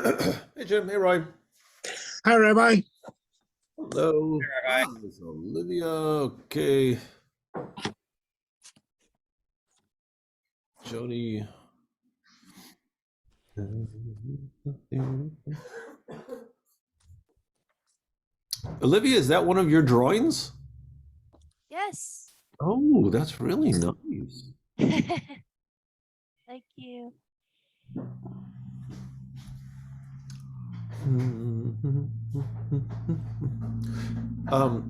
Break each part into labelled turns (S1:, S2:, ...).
S1: Hey, Jim. Hey, Roy.
S2: Hi, Rabbi.
S1: Hello.
S3: Hi.
S1: There's Olivia. Okay. Joni. Olivia, is that one of your drawings?
S4: Yes.
S1: Oh, that's really nice.
S4: Thank you.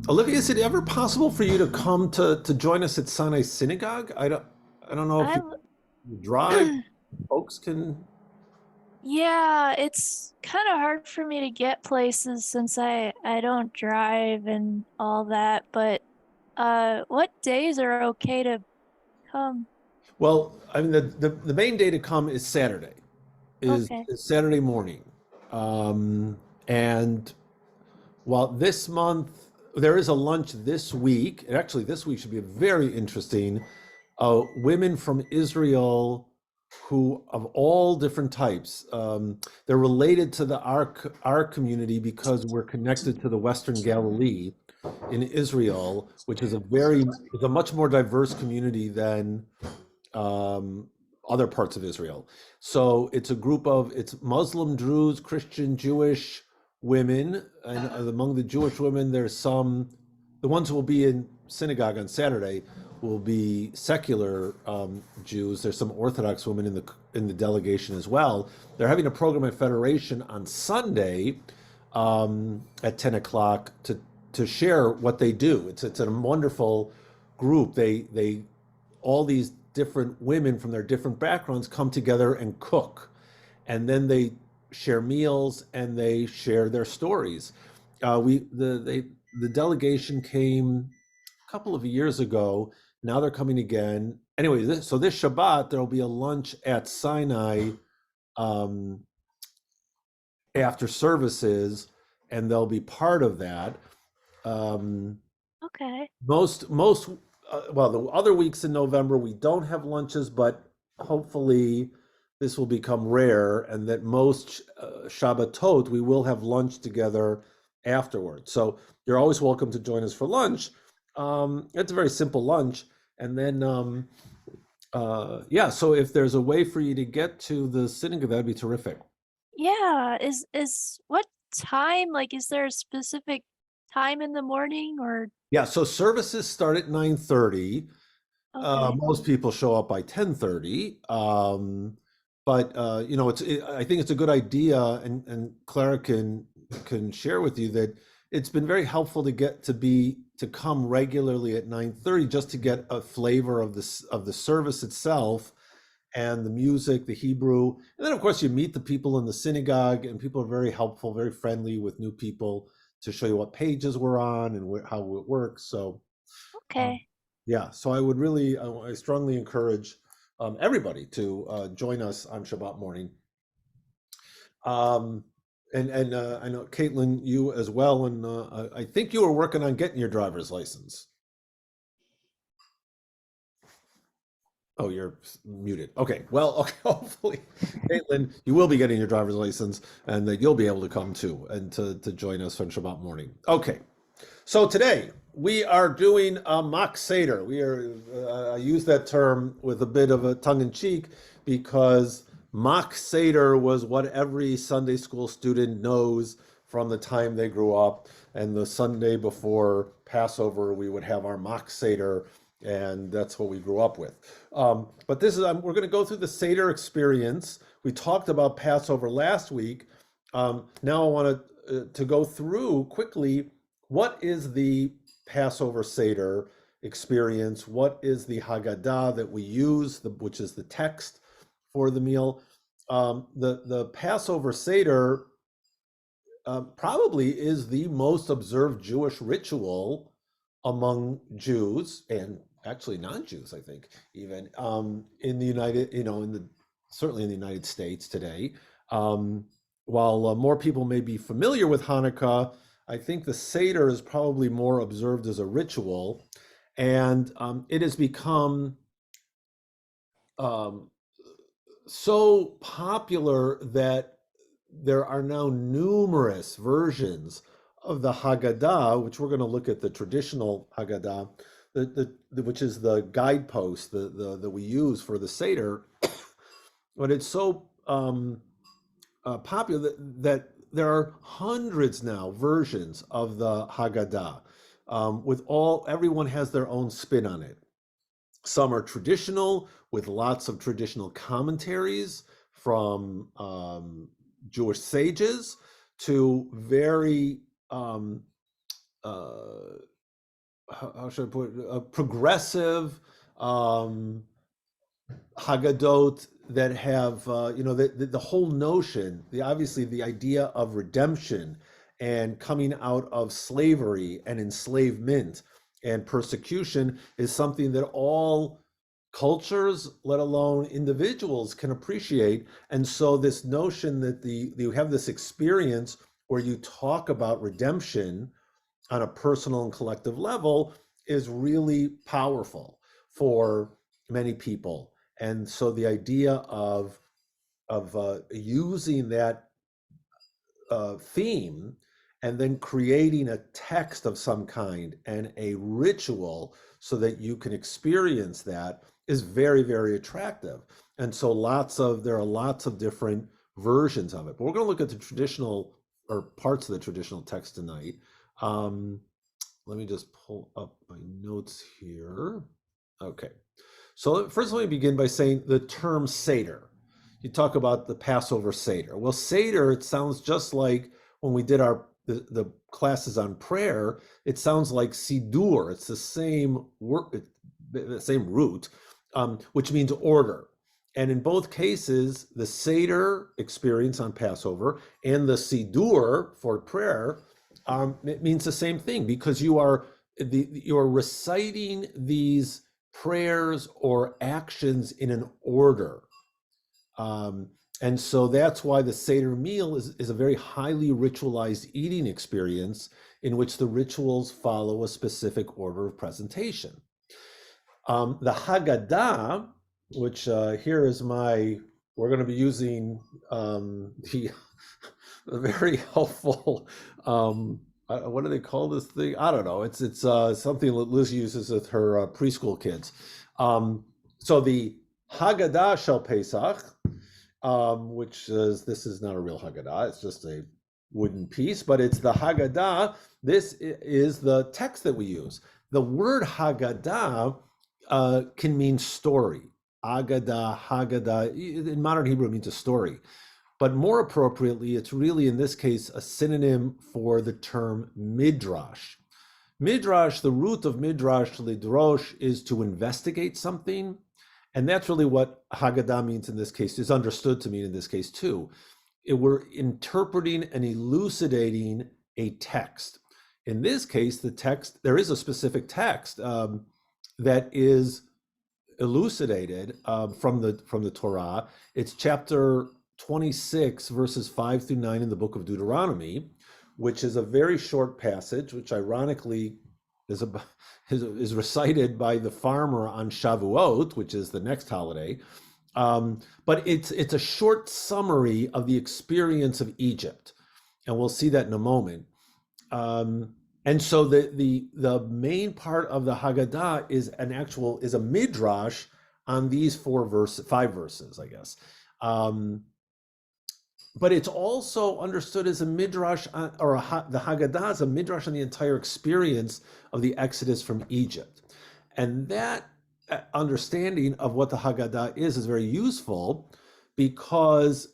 S1: Olivia, is it ever possible for you to come to join us at Sinai Synagogue? I don't know if
S4: I
S1: you drive. Folks can.
S4: yeah, it's kind of hard for me to get places since I don't drive and all that, but what days are okay to come?
S1: Well, I mean, the main day to come is Saturday. Is,
S4: Okay.
S1: is Saturday morning. And while this month, there is a lunch this week, and actually this week should be very interesting. Women from Israel who of all different types, they're related to our community because we're connected to the Western Galilee in Israel, which is a much more diverse community than um, other parts of Israel. So it's Muslim, Druze, Christian, Jewish women, and among the Jewish women, the ones who will be in synagogue on Saturday will be secular Jews. There's some Orthodox women in the delegation as well. They're having a program at Federation on Sunday at 10 o'clock to share what they do. It's a wonderful group. They all these different women from their different backgrounds come together and cook, and then they share meals and they share their stories. The delegation came a couple of years ago. Now they're coming again. Anyway, so this Shabbat there will be a lunch at Sinai um, after services, and they'll be part of that. Um,
S4: Okay.
S1: most well, the other weeks in November we don't have lunches, but hopefully this will become rare, and that most Shabbatot we will have lunch together afterwards. So you're always welcome to join us for lunch. It's a very simple lunch, and then yeah. So if there's a way for you to get to the synagogue, that'd be terrific.
S4: Yeah, is what time? Like, is there a specific time in the morning or
S1: Yeah. So services start at 9:30.
S4: okay.
S1: Most people show up by 10:30. But I think it's a good idea, and Clara can share with you that it's been very helpful to come regularly at 9:30 just to get a flavor of the service itself and the music, the Hebrew. And then of course you meet the people in the synagogue, and people are very helpful, very friendly with new people to show you what pages we're on and how it works. So um,
S4: Okay.
S1: yeah, so I strongly encourage everybody to join us on Shabbat morning. Um, and I know Caitlin, you as well, and I think you were working on getting your driver's license. Oh, you're muted. Okay, well, okay, hopefully, Caitlin, you will be getting your driver's license, and that you'll be able to come too, and to join us on Shabbat morning. Okay, so today we are doing a mock Seder. I use that term with a bit of a tongue in cheek because mock Seder was what every Sunday school student knows from the time they grew up. And the Sunday before Passover, we would have our mock Seder, and that's what we grew up with. But we're going to go through the Seder experience. We talked about Passover last week. Now I want to go through quickly what is the Passover Seder experience? What is the Haggadah that we use, which is the text for the meal? The Passover Seder probably is the most observed Jewish ritual among Jews and actually non-Jews, I think, even in the certainly in the United States today. While more people may be familiar with Hanukkah, I think the Seder is probably more observed as a ritual, and it has become um, so popular that there are now numerous versions of the Haggadah, which we're going to look at the traditional Haggadah, which is the guidepost that we use for the Seder. But it's so popular that there are hundreds now versions of the Haggadah, everyone has their own spin on it. Some are traditional with lots of traditional commentaries from Jewish sages to very how should I put it, progressive Haggadot that have the whole notion, obviously the idea of redemption and coming out of slavery and enslavement and persecution is something that all cultures, let alone individuals, can appreciate. And so this notion that you have this experience where you talk about redemption on a personal and collective level is really powerful for many people. And so the idea of using that theme and then creating a text of some kind and a ritual so that you can experience that is very, very attractive. And so there are lots of different versions of it. But we're going to look at the traditional or parts of the traditional text tonight. Let me just pull up my notes here. Okay. So first, let me begin by saying the term Seder. You talk about the Passover Seder. Well, Seder, it sounds just like when we did the classes on prayer, it sounds like Sidur. It's the same word, the same root, which means order. And in both cases, the Seder experience on Passover and the Sidur for prayer, it means the same thing, because you are reciting these prayers or actions in an order. And so that's why the Seder meal is a very highly ritualized eating experience in which the rituals follow a specific order of presentation. The Haggadah, which here is we're going to be using the very helpful, what do they call this thing? I don't know. It's something that Liz uses with her preschool kids. So the Haggadah Shel Pesach, which this is not a real Haggadah, it's just a wooden piece, but it's the Haggadah. This is the text that we use. The word Haggadah can mean story. Agadah, Haggadah, in modern Hebrew it means a story. But more appropriately, it's really, in this case, a synonym for the term midrash. Midrash, the root of midrash, lidrosh, is to investigate something. And that's really what Haggadah means in this case, is understood to mean in this case too. We're interpreting and elucidating a text. In this case, there is a specific text that is elucidated from the Torah. It's chapter 26, verses 5 through 9 in the book of Deuteronomy, which is a very short passage, which ironically is recited by the farmer on Shavuot, which is the next holiday. But it's a short summary of the experience of Egypt, and we'll see that in a moment. And so the main part of the Haggadah is a midrash on these 5 verses, I guess. But it's also understood as a midrash, the Haggadah is a midrash on the entire experience of the Exodus from Egypt. And that understanding of what the Haggadah is very useful, because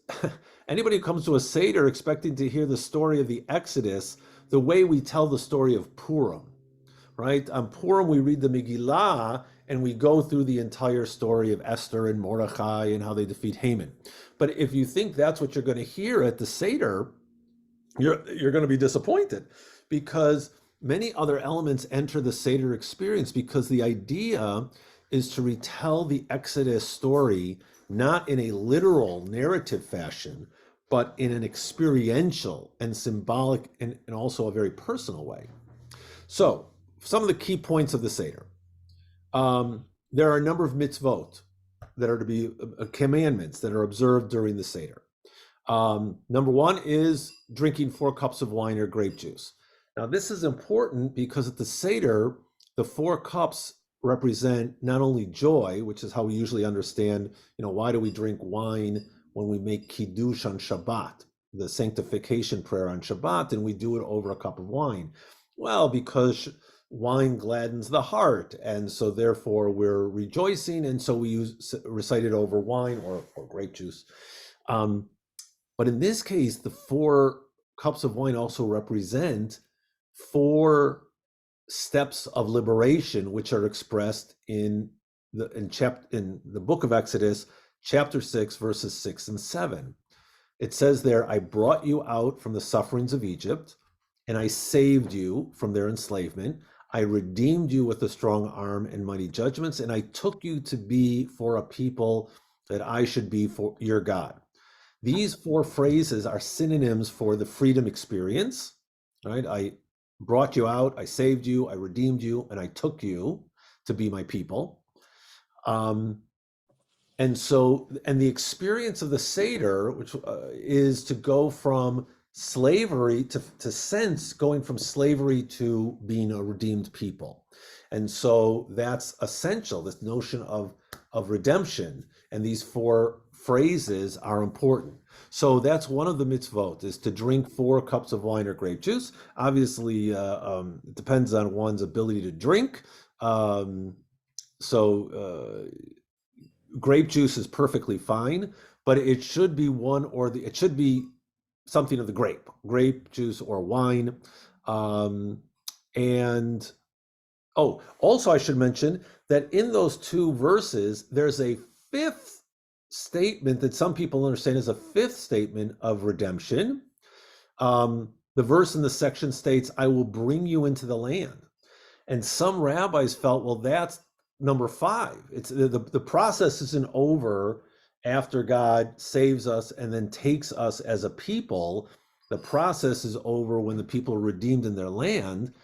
S1: anybody who comes to a Seder expecting to hear the story of the Exodus, the way we tell the story of Purim, right? On Purim, we read the Megillah, and we go through the entire story of Esther and Mordechai and how they defeat Haman. But if you think that's what you're going to hear at the Seder, you're going to be disappointed, because many other elements enter the Seder experience, because the idea is to retell the Exodus story not in a literal narrative fashion, but in an experiential and symbolic and also a very personal way. So some of the key points of the Seder. There are a number of mitzvot that are to be commandments that are observed during the Seder. Number one is drinking 4 cups of wine or grape juice. Now, this is important because at the Seder, the 4 cups represent not only joy, which is how we usually understand, why do we drink wine when we make Kiddush on Shabbat, the sanctification prayer on Shabbat, and we do it over a cup of wine? Well, because wine gladdens the heart, and so therefore we're rejoicing, and so we recite it over wine or grape juice. But in this case, the 4 cups of wine also represent 4 steps of liberation, which are expressed in the book of Exodus, chapter 6, verses 6 and 7. It says there, I brought you out from the sufferings of Egypt, and I saved you from their enslavement. I redeemed you with a strong arm and mighty judgments, and I took you to be for a people that I should be for your God. These 4 phrases are synonyms for the freedom experience, right? I brought you out, I saved you, I redeemed you, and I took you to be my people. And the experience of the Seder, which is to go from slavery to sense going from slavery to being a redeemed people. And so that's essential, this notion of redemption. And these 4 phrases are important. So that's one of the mitzvot, is to drink 4 cups of wine or grape juice. Obviously, it depends on one's ability to drink. Grape juice is perfectly fine, but it should be it should be something of the grape juice or wine. Also I should mention that in those 2 verses, there's a 5th statement that some people understand as a 5th statement of redemption. The verse in the section states, I will bring you into the land. And some rabbis felt, well, that's number 5. It's the process isn't over after God saves us and then takes us as a people. The process is over when the people are redeemed in their land.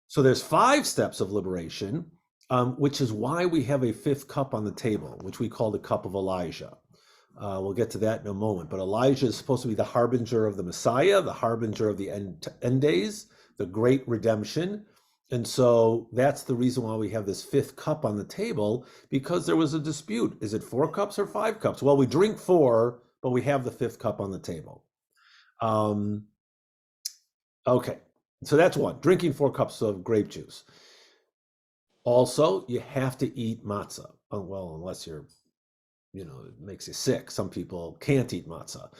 S1: So there's 5 steps of liberation, which is why we have a 5th cup on the table, which we call the cup of Elijah. We'll get to that in a moment. But Elijah is supposed to be the harbinger of the Messiah, the harbinger of the end days, the great redemption. And so that's the reason why we have this 5th cup on the table, because there was a dispute. Is it 4 cups or 5 cups? Well, we drink 4, but we have the 5th cup on the table. Okay, so that's one, drinking 4 cups of grape juice. Also, you have to eat matzah. Well, unless it makes you sick. Some people can't eat matzah.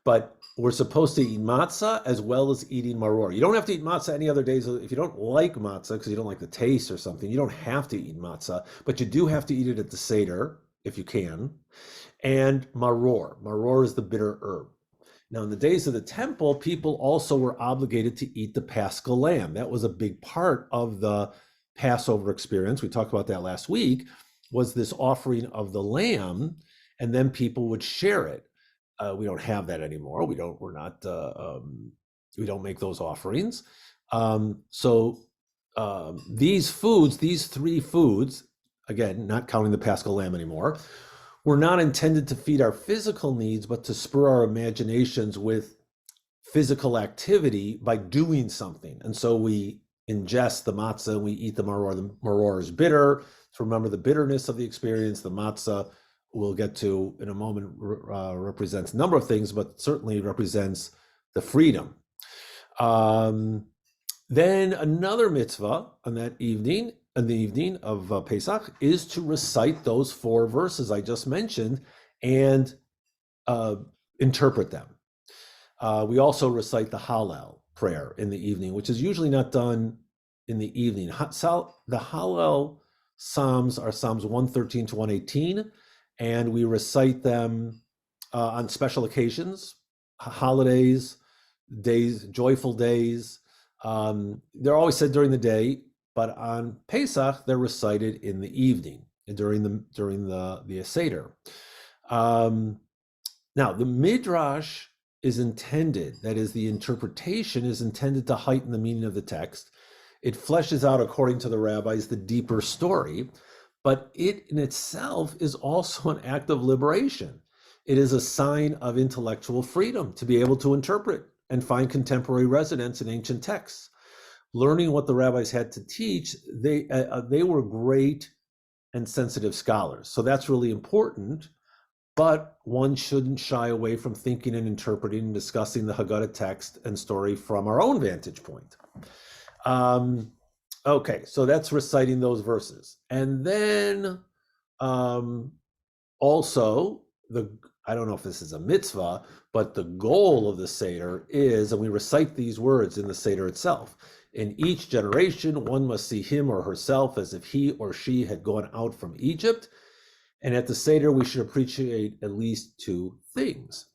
S1: But we're supposed to eat matzah as well as eating maror. You don't have to eat matzah any other days. If you don't like matzah because you don't like the taste or something, you don't have to eat matzah, but you do have to eat it at the Seder if you can. And maror. Maror is the bitter herb. Now, in the days of the temple, people also were obligated to eat the Paschal lamb. That was a big part of the Passover experience. We talked about that last week, was this offering of the lamb, and then people would share it. We don't have that anymore. We don't make those offerings. These 3 foods, again, not counting the Paschal lamb anymore, were not intended to feed our physical needs, but to spur our imaginations with physical activity by doing something. And so we ingest the matzah and we eat the maror. The maror is bitter. To remember the bitterness of the experience. The matzah, we'll get to in a moment, represents a number of things, but certainly represents the freedom. Then another mitzvah on that evening, in the evening of Pesach, is to recite those 4 verses I just mentioned and interpret them. We also recite the Hallel prayer in the evening, which is usually not done in the evening. The Hallel Psalms are Psalms 113 to 118, and we recite them on special occasions, holidays, days, joyful days. They're always said during the day, but on Pesach they're recited in the evening and during the Seder. Now the Midrash is intended, that is, the interpretation is intended to heighten the meaning of the text. It fleshes out, according to the rabbis, the deeper story, but it in itself is also an act of liberation. It is a sign of intellectual freedom to be able to interpret and find contemporary resonance in ancient texts. Learning what the rabbis had to teach, they were great and sensitive scholars. So that's really important, but one shouldn't shy away from thinking and interpreting and discussing the Haggadah text and story from our own vantage point. Okay, so that's reciting those verses. And then also, I don't know if this is a mitzvah, but the goal of the Seder is, and we recite these words in the Seder itself, in each generation, one must see him or herself as if he or she had gone out from Egypt. And at the Seder, we should appreciate at least two things.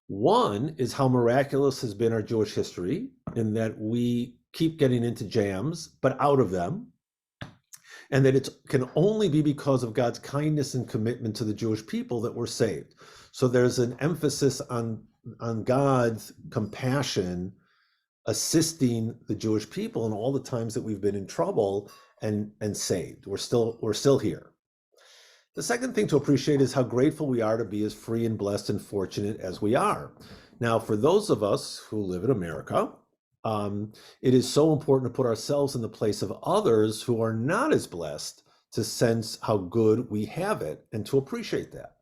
S1: One is how miraculous has been our Jewish history in that we keep getting into jams, but out of them. And that it can only be because of God's kindness and commitment to the Jewish people that we're saved. So there's an emphasis on God's compassion assisting the Jewish people in all the times that we've been in trouble and saved. We're still here. The second thing to appreciate is how grateful we are to be as free and blessed and fortunate as we are. Now, for those of us who live in America, it is so important to put ourselves in the place of others who are not as blessed to sense how good we have it and to appreciate that.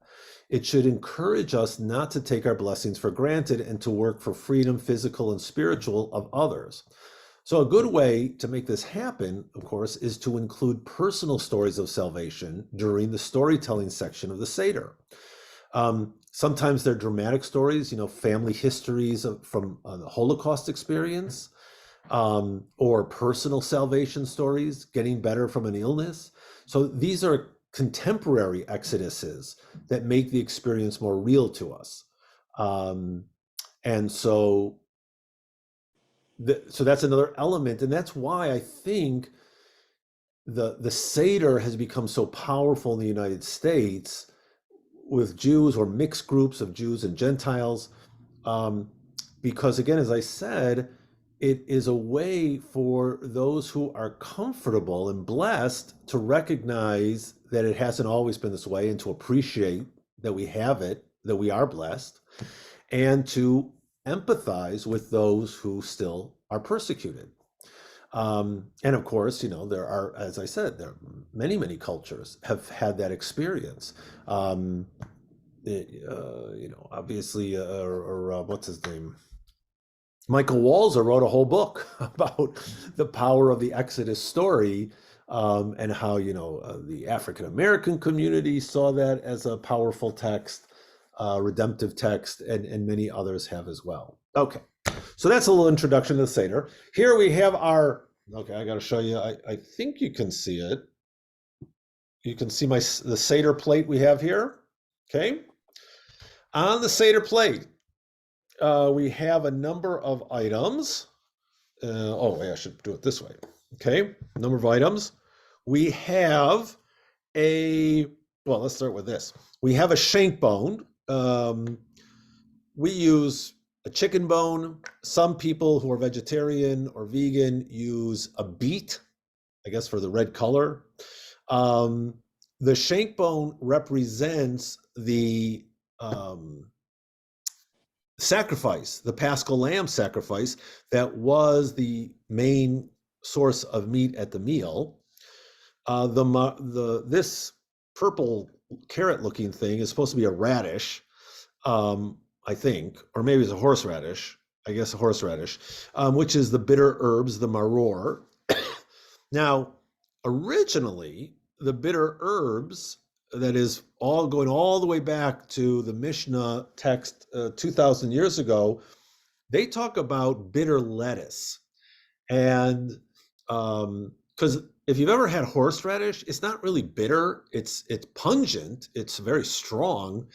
S1: It should encourage us not to take our blessings for granted and to work for freedom, physical and spiritual, of others. So a good way to make this happen, of course, is to include personal stories of salvation during the storytelling section of the Seder. Sometimes they're dramatic stories, family histories from the Holocaust experience, or personal salvation stories, getting better from an illness. So these are contemporary exoduses that make the experience more real to us. And so that's another element. And that's why I think the Seder has become so powerful in the United States with Jews or mixed groups of Jews and Gentiles. Because again, as I said, it is a way for those who are comfortable and blessed to recognize that it hasn't always been this way and to appreciate that we have it, that we are blessed, and to empathize with those who still are persecuted. And of course, there are, as I said, there are many cultures have had that experience. Obviously, what's his name? Michael Walzer wrote a whole book about the power of the Exodus story, and how, the African American community saw that as a powerful text, redemptive text, and many others have as well. Okay, so that's a little introduction to the Seder. Here we have okay, I got to show you. I think you can see it. You can see the Seder plate we have here. Okay, on the Seder plate, we have a number of items. I should do it this way. Okay, number of items. We have let's start with this. We have a shank bone. We use a chicken bone. Some people who are vegetarian or vegan use a beet, I guess, for the red color. The shank bone represents the sacrifice, the Paschal lamb sacrifice that was the main source of meat at the meal. This purple carrot-looking thing is supposed to be a radish, I think, or maybe it's a horseradish. I guess a horseradish, which is the bitter herbs, the maror. Now, originally, the bitter herbs, that is all going all the way back to the Mishnah text 2,000 years ago, they talk about bitter lettuce. And because if you've ever had horseradish, it's not really bitter. It's pungent. It's very strong,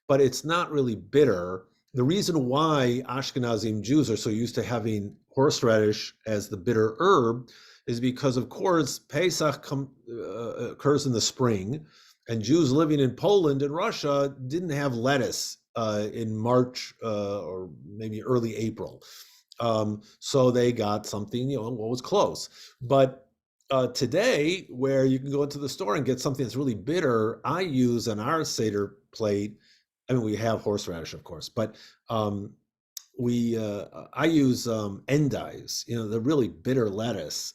S1: but it's not really bitter. The reason why Ashkenazim Jews are so used to having horseradish as the bitter herb is because, of course, Pesach occurs in the spring, and Jews living in Poland and Russia didn't have lettuce in March or maybe early April. So they got something, what was close. But today, where you can go into the store and get something that's really bitter, I use on our Seder plate I mean, we have horseradish, of course, but I use endives, the really bitter lettuce.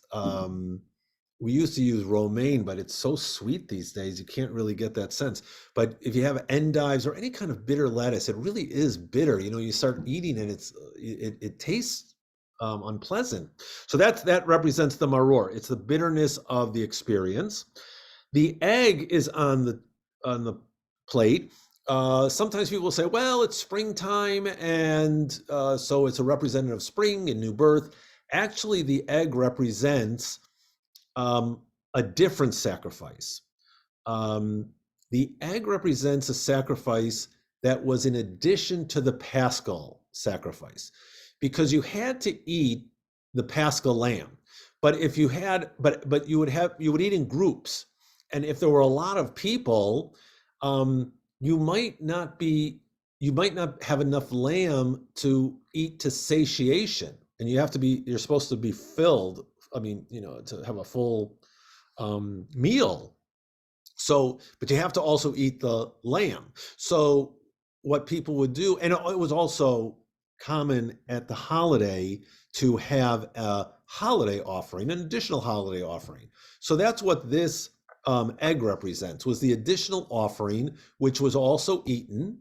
S1: We used to use romaine, but it's so sweet these days, you can't really get that sense. But if you have endives or any kind of bitter lettuce, it really is bitter. You start eating and it tastes unpleasant. So that represents the maror. It's the bitterness of the experience. The egg is on the plate. Sometimes people say, well, it's springtime, and so it's a representative of spring and new birth. Actually, the egg represents a different sacrifice. The egg represents a sacrifice that was in addition to the paschal sacrifice, because you had to eat the paschal lamb. But if you had, but you would eat in groups, and if there were a lot of people, you might not have enough lamb to eat to satiation, and you're supposed to be filled. I mean, to have a full meal. So, but you have to also eat the lamb. So what people would do, and it was also common at the holiday to have a holiday offering, an additional holiday offering. So that's what this egg represents, was the additional offering, which was also eaten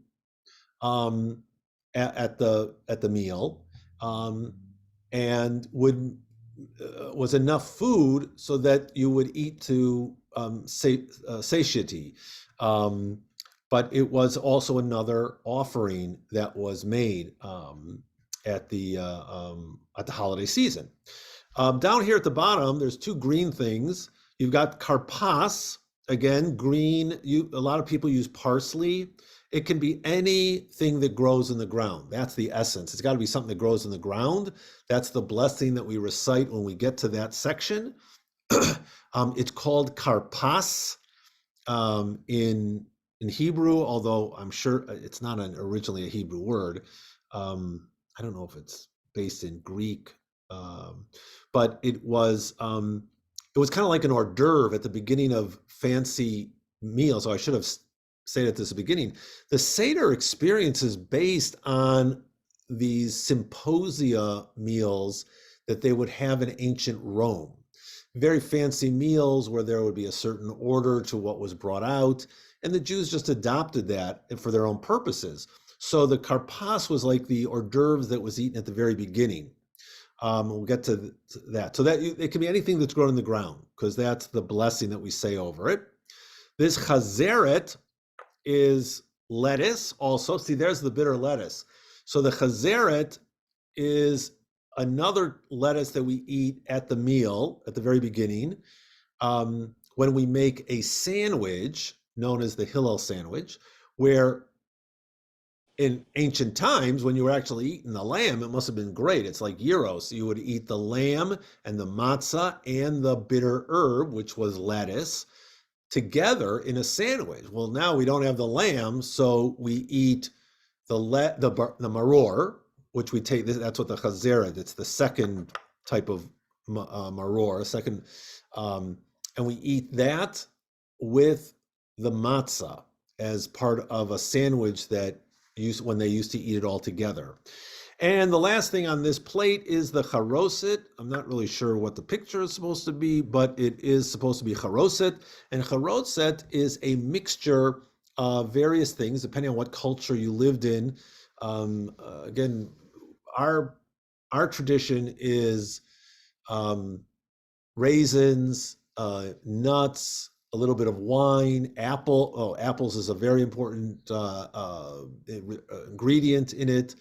S1: at the meal, and was enough food so that you would eat to satiety. But it was also another offering that was made at the holiday season. Down here at the bottom, there's two green things. You've got karpas, again, green. A lot of people use parsley. It can be anything that grows in the ground. That's the essence. It's got to be something that grows in the ground. That's the blessing that we recite when we get to that section. It's called karpas in Hebrew, although I'm sure it's not originally a Hebrew word. I don't know if it's based in Greek, but it was kind of like an hors d'oeuvre at the beginning of fancy meals. So I should have said at the beginning, the Seder experience is based on these symposia meals that they would have in ancient Rome. Very fancy meals where there would be a certain order to what was brought out, and the Jews just adopted that for their own purposes. So the karpas was like the hors d'oeuvres that was eaten at the very beginning. We'll get to that. So that it can be anything that's grown in the ground, because that's the blessing that we say over it. This chazeret is lettuce also. See, there's the bitter lettuce. So the chazeret is another lettuce that we eat at the meal at the very beginning. When we make a sandwich known as the Hillel sandwich, where in ancient times, when you were actually eating the lamb, it must have been great. It's like gyros. You would eat the lamb and the matzah and the bitter herb, which was lettuce, together in a sandwich. Well, now we don't have the lamb, so we eat the maror, which we take. That's what the chazeret. It's the second type of maror, and we eat that with the matzah as part of a sandwich that when they used to eat it all together. And the last thing on this plate is the charoset. I'm not really sure what the picture is supposed to be, but it is supposed to be charoset. And charoset is a mixture of various things, depending on what culture you lived in. Again, our tradition is raisins, nuts, a little bit of wine, apples is a very important ingredient in it.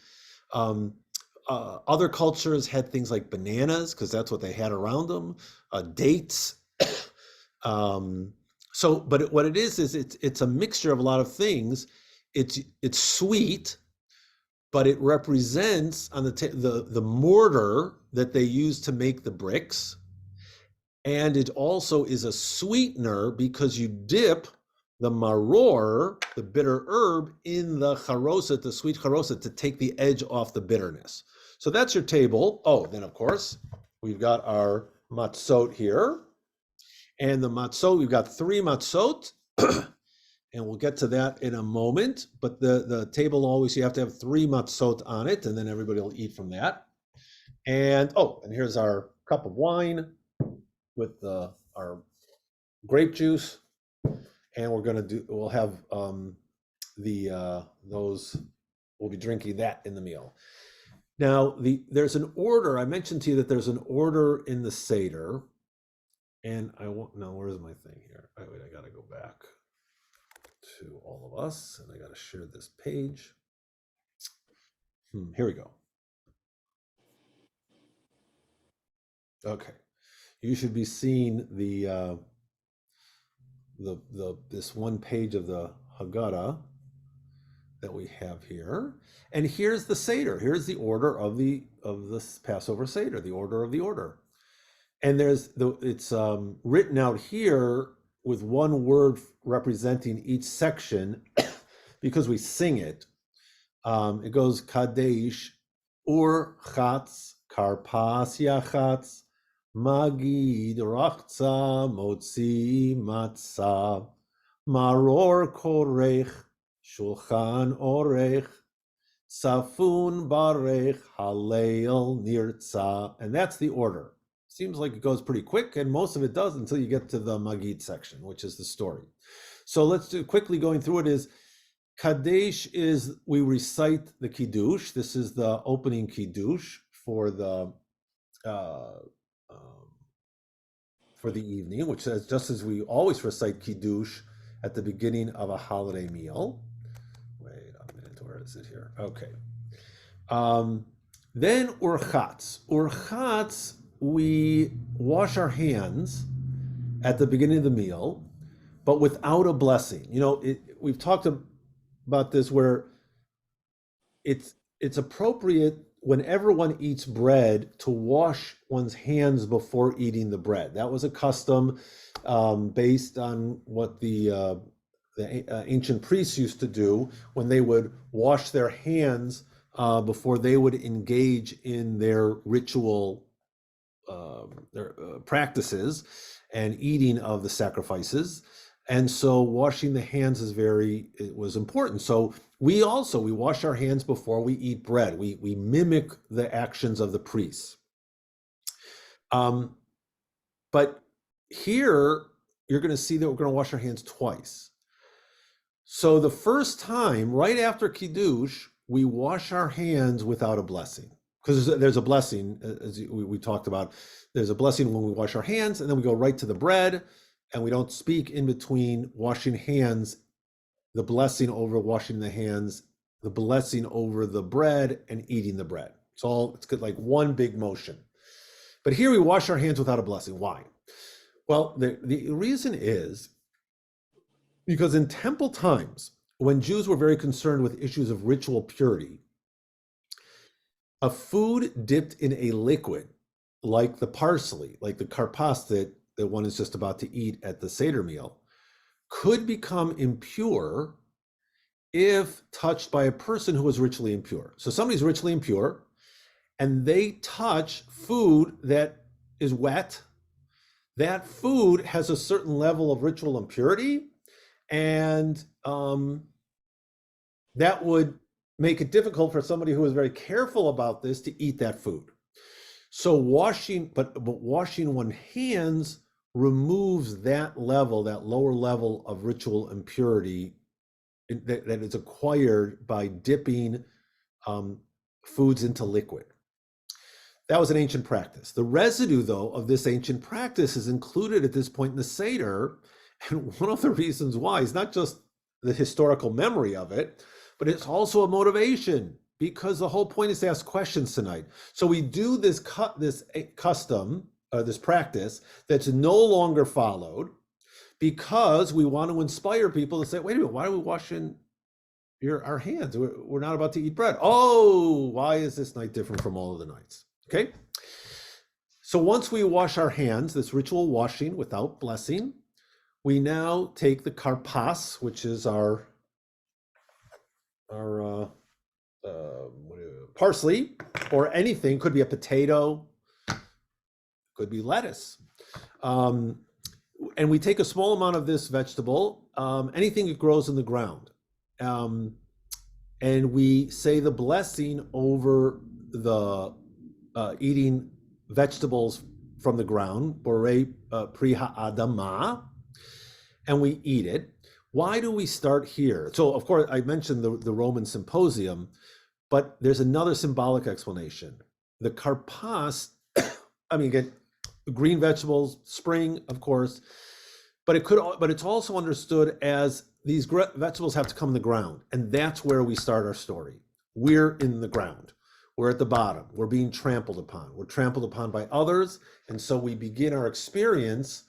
S1: Other cultures had things like bananas, because that's what they had around them, dates. But what it is it's a mixture of a lot of things. It's sweet, but it represents on the mortar that they use to make the bricks. And it also is a sweetener because you dip the maror, the bitter herb, in the charoset, the sweet charoset, to take the edge off the bitterness. So that's your table. Oh, then of course, we've got our matzot here. And the matzot, we've got 3 matzot. and we'll get to that in a moment. But the table always, you have to have 3 matzot on it, and then everybody will eat from that. And and here's our cup of wine with our grape juice, and we'll have those. We'll be drinking that in the meal. Now, there's an order. I mentioned to you that there's an order in the Seder, and I won't. Now, where's my thing here? Wait, I gotta go back to all of us, and I gotta share this page. Here we go. Okay, you should be seeing this one page of the Haggadah that we have here, and here's the Seder. Here's the order of this Passover Seder, the order of the order, and it's written out here with one word representing each section because we sing it. It goes Kadesh, Ur Chatz, Karpas Yachatz, Magid Rachza, Motzi Matzah, Maror Korech, Shulchan Orech, Safun Barech, Halel Nirtza. And that's the order. Seems like it goes pretty quick, and most of it does until you get to the Magid section, which is the story. So let's do quickly going through it is Kadesh is we recite the Kiddush. This is the opening Kiddush for the evening, which says just as we always recite Kiddush at the beginning of a holiday meal. Wait a minute, where is it here? Okay. Then Urchatz. Urchatz, we wash our hands at the beginning of the meal, but without a blessing. We've talked about this where it's appropriate whenever one eats bread to wash one's hands before eating the bread. That was a custom based on what the ancient priests used to do when they would wash their hands before they would engage in their ritual practices and eating of the sacrifices. And so washing the hands was important. So we wash our hands before we eat bread. We mimic the actions of the priests. But here you're going to see that we're going to wash our hands twice. So the first time, right after Kiddush, we wash our hands without a blessing. Because there's a blessing, as we talked about. There's a blessing when we wash our hands, and then we go right to the bread, and we don't speak in between washing hands, the blessing over washing the hands, the blessing over the bread, and eating the bread. It's good, like one big motion. But here we wash our hands without a blessing. Why? Well, the reason is because in temple times, when Jews were very concerned with issues of ritual purity, a food dipped in a liquid, like the parsley, like the karpas that one is just about to eat at the Seder meal, could become impure if touched by a person who was ritually impure. So somebody's ritually impure, and they touch food that is wet. That food has a certain level of ritual impurity, and that would make it difficult for somebody who is very careful about this to eat that food. So washing one's hands removes that lower level of ritual impurity that is acquired by dipping foods into liquid. That was an ancient practice. The residue, though, of this ancient practice is included at this point in the Seder. And one of the reasons why is not just the historical memory of it, but it's also a motivation, because the whole point is to ask questions tonight. So we do this custom, this practice that's no longer followed, because we want to inspire people to say, wait a minute, why are we washing our hands? We're not about to eat bread. Oh, why is this night different from all of the nights? Okay. So once we wash our hands, this ritual washing without blessing, we now take the karpas, which is our parsley, or anything, could be a potato, could be lettuce. and we take a small amount of this vegetable, anything that grows in the ground, and we say the blessing over the eating vegetables from the ground, Borei Pri Ha'adama, and we eat it. Why do we start here? So, of course, I mentioned the Roman Symposium, but there's another symbolic explanation. The karpas, I mean, again, green vegetables, spring, of course, but it's also understood as these vegetables have to come in the ground, and that's where we start our story. We're in the ground. We're at the bottom. We're being trampled upon. We're trampled upon by others, and so we begin our experience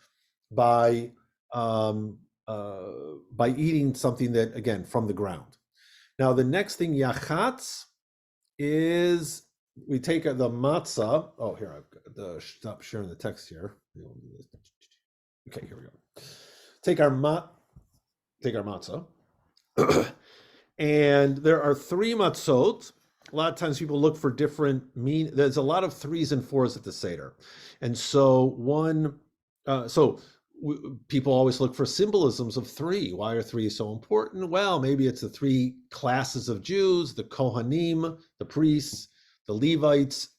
S1: by eating something that, again, from the ground. Now, the next thing, yachatz, is we take the matzah. Oh, here, I've got to stop sharing the text here. Okay, here we go. Take our matzah. And there are 3 matzot. A lot of times people look for different there's a lot of 3s and 4s at the Seder. And so people always look for symbolisms of 3. Why are 3 so important? Well, maybe it's the 3 classes of Jews: the Kohanim, the priests, the Levites,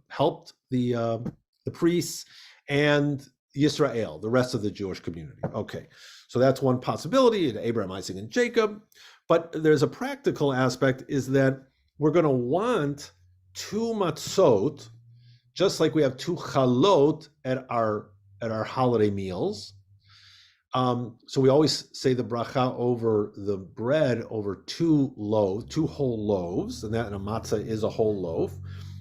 S1: helped the priests, and Yisrael, the rest of the Jewish community. Okay, so that's one possibility: Abraham, Isaac, and Jacob. But there's a practical aspect, is that we're going to want 2 matzot, just like we have 2 chalot at our holiday meals. So we always say the bracha over the bread over 2 whole loaves, and that in a matzah is a whole loaf.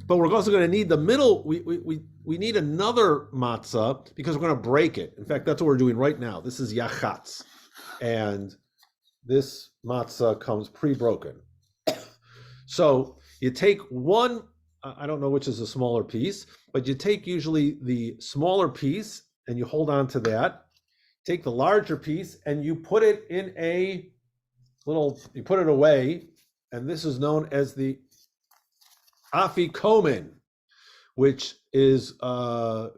S1: But we're also going to need the middle. We need another matzah because we're going to break it. In fact, that's what we're doing right now. This is yachatz, and this matzah comes pre-broken. So you take one. I don't know which is the smaller piece, but you take usually the smaller piece and you hold on to that. Take the larger piece and you put it in you put it away, and this is known as the afikomen, which is what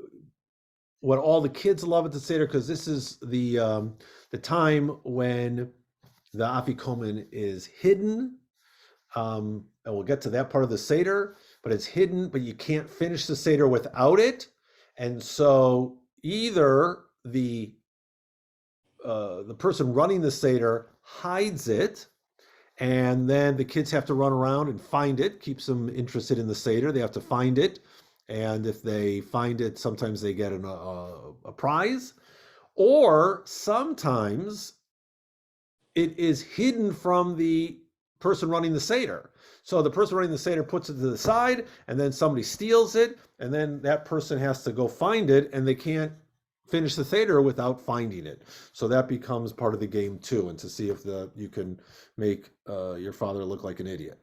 S1: all the kids love at the Seder, because this is the time when the afikomen is hidden. And we'll get to that part of the Seder, but it's hidden, but you can't finish the Seder without it. And so either the person running the Seder hides it, and then the kids have to run around and find it, keeps them interested in the Seder. They have to find it. And if they find it, sometimes they get a prize. Or sometimes it is hidden from the person running the Seder. So the person running the Seder puts it to the side, and then somebody steals it, and then that person has to go find it, and they can't finish the Seder without finding it. So that becomes part of the game too, and to see if you can make your father look like an idiot.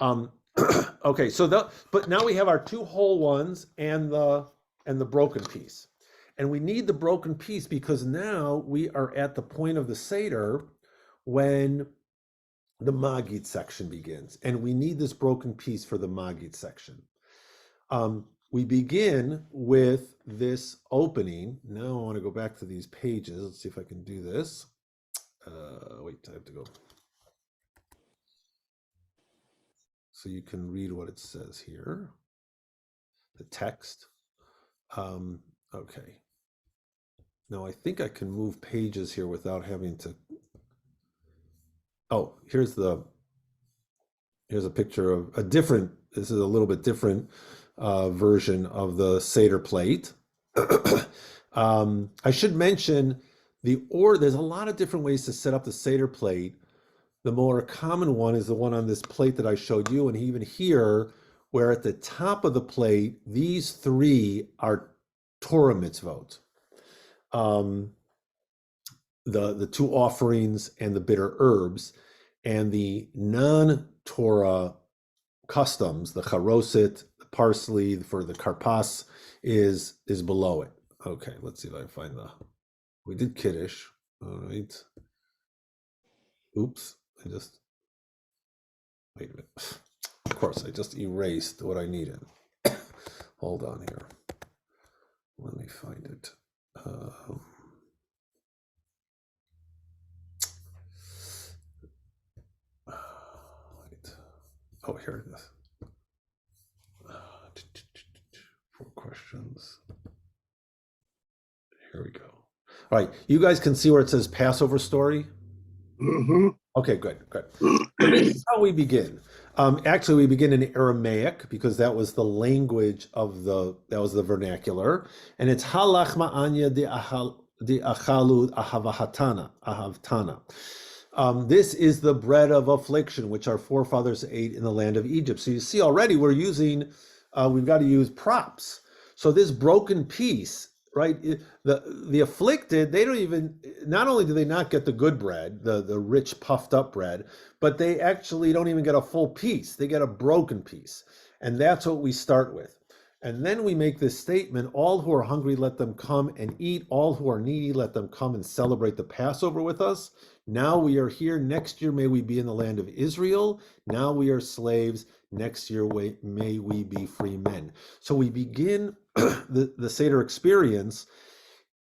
S1: Okay, but now we have our 2 whole ones and the broken piece. And we need the broken piece because now we are at the point of the Seder when the Magid section begins, and we need this broken piece for the Magid section. We begin with this opening. Now I want to go back to these pages. Let's see if I can do this. Wait, I have to go. So you can read what it says here, the text. Okay. Now I think I can move pages here without having to. Oh, here's a picture of this is a little bit different version of the Seder plate. I should mention there's a lot of different ways to set up the Seder plate. The more common one is the one on this plate that I showed you, and even here, where at the top of the plate, these 3 are Torah mitzvot. The 2 offerings and the bitter herbs, and the non-Torah customs, the charoset, the parsley for the karpas is below it. Okay, let's see if I can find we did Kiddush. All right. Oops, wait a minute. Of course, I just erased what I needed. Hold on here. here it is. 4 questions. Here we go. All right, you guys can see where it says Passover story?
S2: Mm-hmm.
S1: Okay, good. This is how we begin. Actually, we begin in Aramaic because that was the language of that was the vernacular, and it's halach ma'anya de achalu ahavtana. This is the bread of affliction which our forefathers ate in the land of Egypt. So you see already we've got to use props. So this broken piece, right? The afflicted, they don't even, not only do they not get the good bread, the rich puffed up bread, but they actually don't even get a full piece. They get a broken piece. And that's what we start with. And then we make this statement, all who are hungry, let them come and eat. All who are needy, let them come and celebrate the Passover with us. Now we are here. Next year, may we be in the land of Israel. Now we are slaves. Next year, may we be free men. So we begin the Seder experience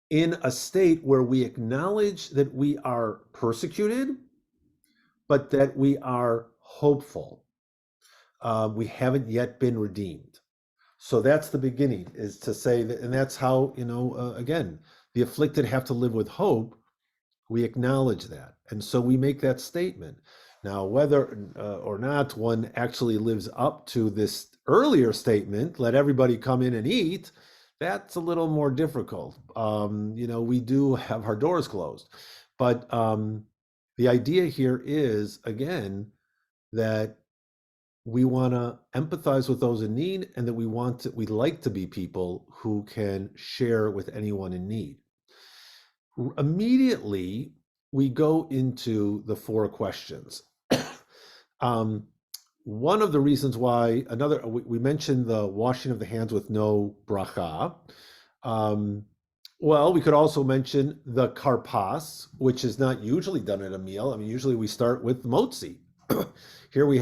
S1: in a state where we acknowledge that we are persecuted, but that we are hopeful. We haven't yet been redeemed. So that's the beginning, is to say that, and that's how, again, the afflicted have to live with hope. We acknowledge that. And so we make that statement. Now, whether or not one actually lives up to this earlier statement, let everybody come in and eat, that's a little more difficult. We do have our doors closed. But the idea here is, again, that we want to empathize with those in need, and that we like to be people who can share with anyone in need. Immediately, we go into the 4 questions. One of the reasons why we mentioned the washing of the hands with no bracha. Well, we could also mention the karpas, which is not usually done at a meal. I mean, usually we start with motzi. Here we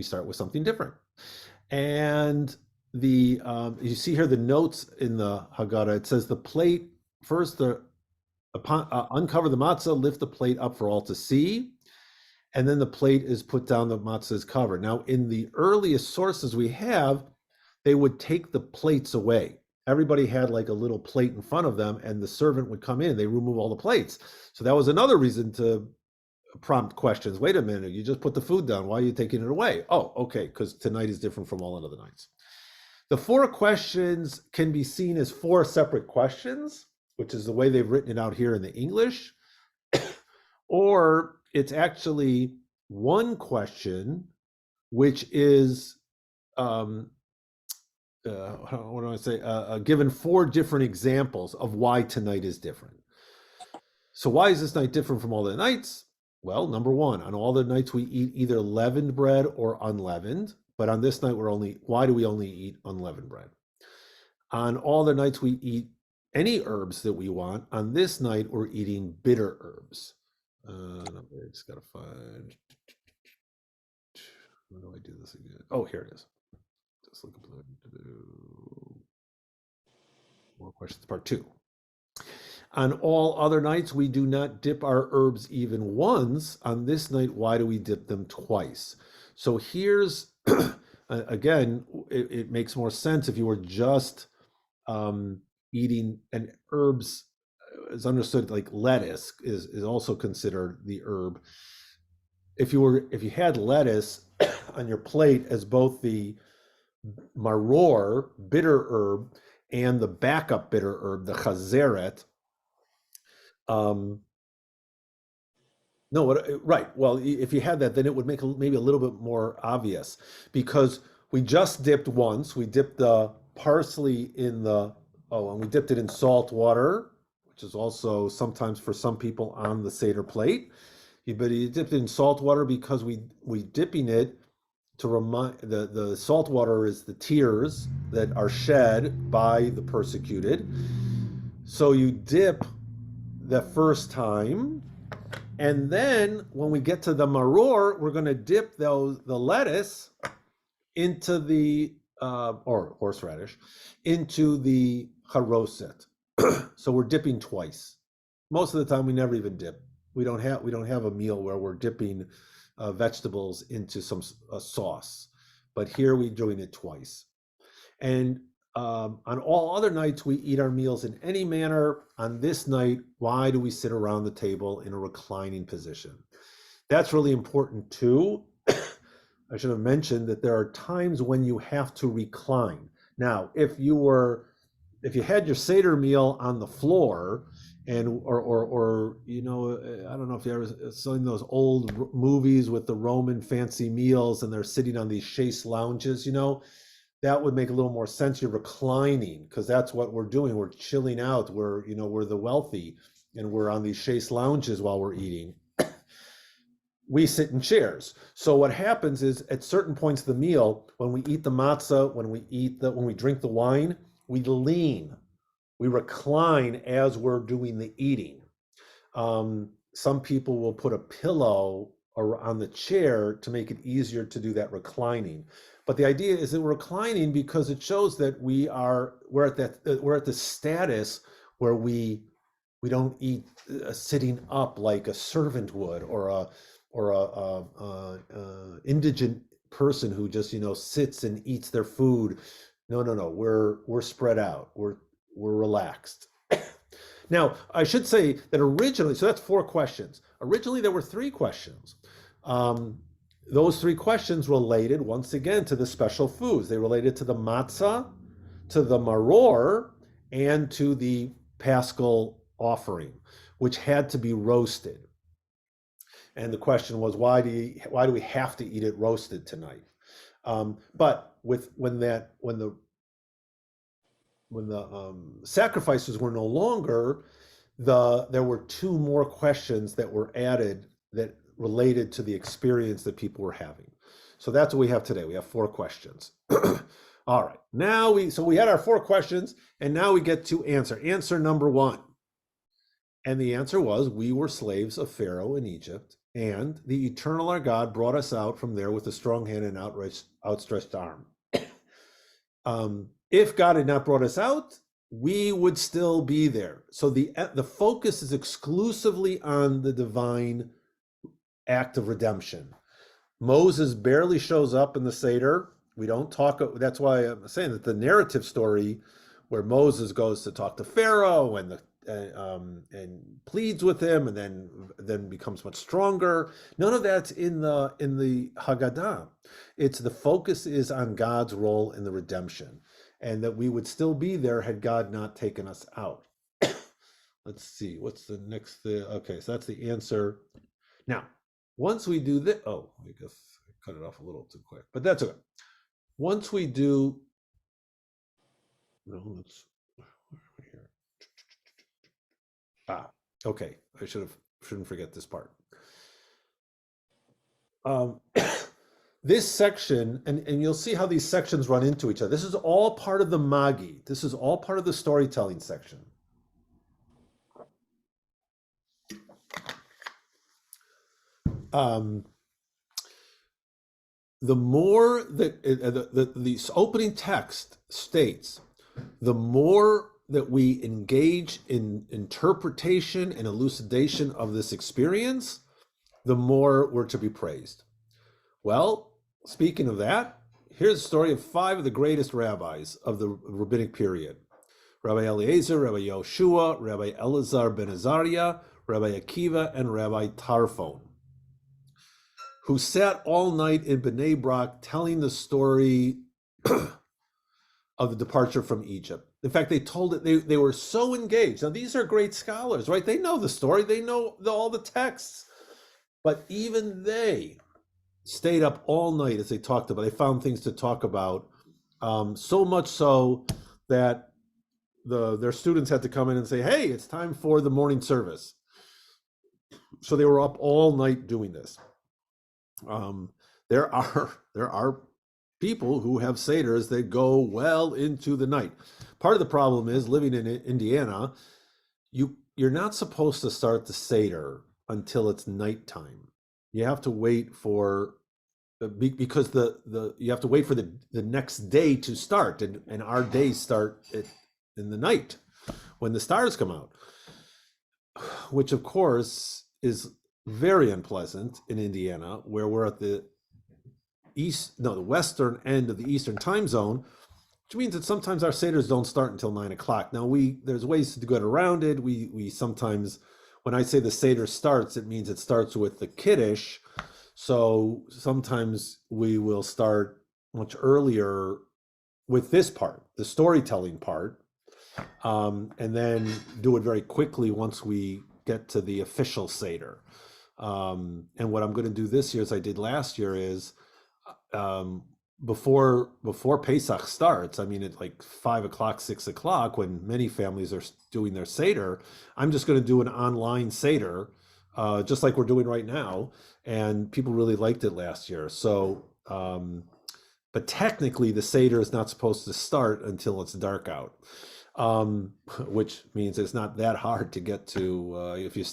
S1: start with something different. And you see here the notes in the Haggadah, it says the plate, first uncover the matzah, lift the plate up for all to see, and then the plate is put down, the matzah is covered. Now, in the earliest sources we have, they would take the plates away. Everybody had like a little plate in front of them, and the servant would come in, they remove all the plates. So that was another reason to prompt questions. Wait a minute, you just put the food down. Why are you taking it away? Oh, okay, because tonight is different from all other nights. The 4 questions can be seen as 4 separate questions, which is the way they've written it out here in the English, or it's actually one question, which is, what do I say, given 4 different examples of why tonight is different. So why is this night different from all the nights? Well, number 1, on all the nights we eat either leavened bread or unleavened, but on this night why do we only eat unleavened bread? On all the nights we eat any herbs that we want. On this night, we're eating bitter herbs. I just gotta find. How do I do this again? Oh, here it is. Just look up more questions, part 2. On all other nights, we do not dip our herbs even once. On this night, why do we dip them twice? So here's, again, it makes more sense if you were just eating, and herbs is understood, like lettuce is also considered the herb. If you had lettuce on your plate as both the maror, bitter herb, and the backup bitter herb, the chazeret, right. Well, if you had that, then it would make maybe a little bit more obvious, because we just dipped once. We dipped the parsley and we dipped it in salt water, which is also sometimes for some people on the Seder plate. But you dipped it in salt water because we dipping it to remind, the salt water is the tears that are shed by the persecuted. So you dip the first time, and then when we get to the maror, we're going to dip the lettuce into the or horseradish into the charoset. So we're dipping twice. Most of the time, we never even dip. We don't have a meal where we're dipping vegetables into some sauce. But here we're doing it twice. And on all other nights, we eat our meals in any manner. On this night, why do we sit around the table in a reclining position? That's really important too. I should have mentioned that there are times when you have to recline. Now, if you had your Seder meal on the floor, and or I don't know if you ever seen those old movies with the Roman fancy meals, and they're sitting on these chaise lounges, that would make a little more sense. You're reclining, because that's what we're doing. We're chilling out. We're the wealthy, and we're on these chaise lounges while we're eating. We sit in chairs. So what happens is, at certain points of the meal, when we eat the matzah, when we drink the wine, we lean, we recline as we're doing the eating. Some people will put a pillow on the chair to make it easier to do that reclining. But the idea is that we're reclining because it shows that we're at the status where we don't eat sitting up like a servant would, or a indigent person who just sits and eats their food. No. We're spread out. We're relaxed. Now, I should say that originally, so that's 4 questions. Originally, there were 3 questions. Those 3 questions related, once again, to the special foods. They related to the matzah, to the maror, and to the paschal offering, which had to be roasted. And the question was, why do we have to eat it roasted tonight? But when the sacrifices were no longer, there were 2 more questions that were added that related to the experience that people were having. So that's what we have today. We have 4 questions. All right. Now we had our 4 questions, and now we get to answer number 1. And the answer was, we were slaves of Pharaoh in Egypt, and the eternal our God brought us out from there with a strong hand and outstretched arm. If God had not brought us out, we would still be there. So the focus is exclusively on the divine act of redemption. Moses barely shows up in the Seder. We don't talk. That's why I'm saying that the narrative story where Moses goes to talk to Pharaoh and pleads with him, and then becomes much stronger. None of that's in the Haggadah. The focus is on God's role in the redemption, and that we would still be there had God not taken us out. Let's see, what's the next thing? Okay, so that's the answer. Now, once we do this, I guess I cut it off a little too quick, but that's okay. Once we do, okay. I shouldn't forget this part. This section, and you'll see how these sections run into each other. This is all part of the Magi. This is all part of the storytelling section. The more that the opening text states, the more that we engage in interpretation and elucidation of this experience, the more we're to be praised. Well, speaking of that, here's the story of 5 of the greatest rabbis of the rabbinic period: Rabbi Eliezer, Rabbi Yoshua, Rabbi Elazar ben Azariah, Rabbi Akiva, and Rabbi Tarfon, who sat all night in Bnei Brak telling the story of the departure from Egypt. In fact, they told it, they were so engaged. Now, these are great scholars, right? They know the story, they know all the texts, but even they stayed up all night as they talked about. They found things to talk about, so much so that their students had to come in and say, "Hey, it's time for the morning service." So they were up all night doing this. There are people who have seders that go well into the night. Part of the problem is, living in Indiana, you're not supposed to start the seder until it's nighttime. You have to wait because you have to wait for the next day to start, and our days start in the night when the stars come out, which of course is very unpleasant in Indiana, where we're at the western end of the Eastern time zone, which means that sometimes our seders don't start until 9 o'clock. Now there's ways to get around it. We sometimes, when I say the seder starts, it means it starts with the kiddush. So sometimes we will start much earlier with this part, the storytelling part, and then do it very quickly once we get to the official seder. And what I'm going to do this year, as I did last year, is before Pesach starts, I mean, at like 5 o'clock, 6 o'clock, when many families are doing their Seder, I'm just going to do an online Seder, just like we're doing right now. And people really liked it last year. So, but technically the Seder is not supposed to start until it's dark out, which means it's not that hard to get to, if you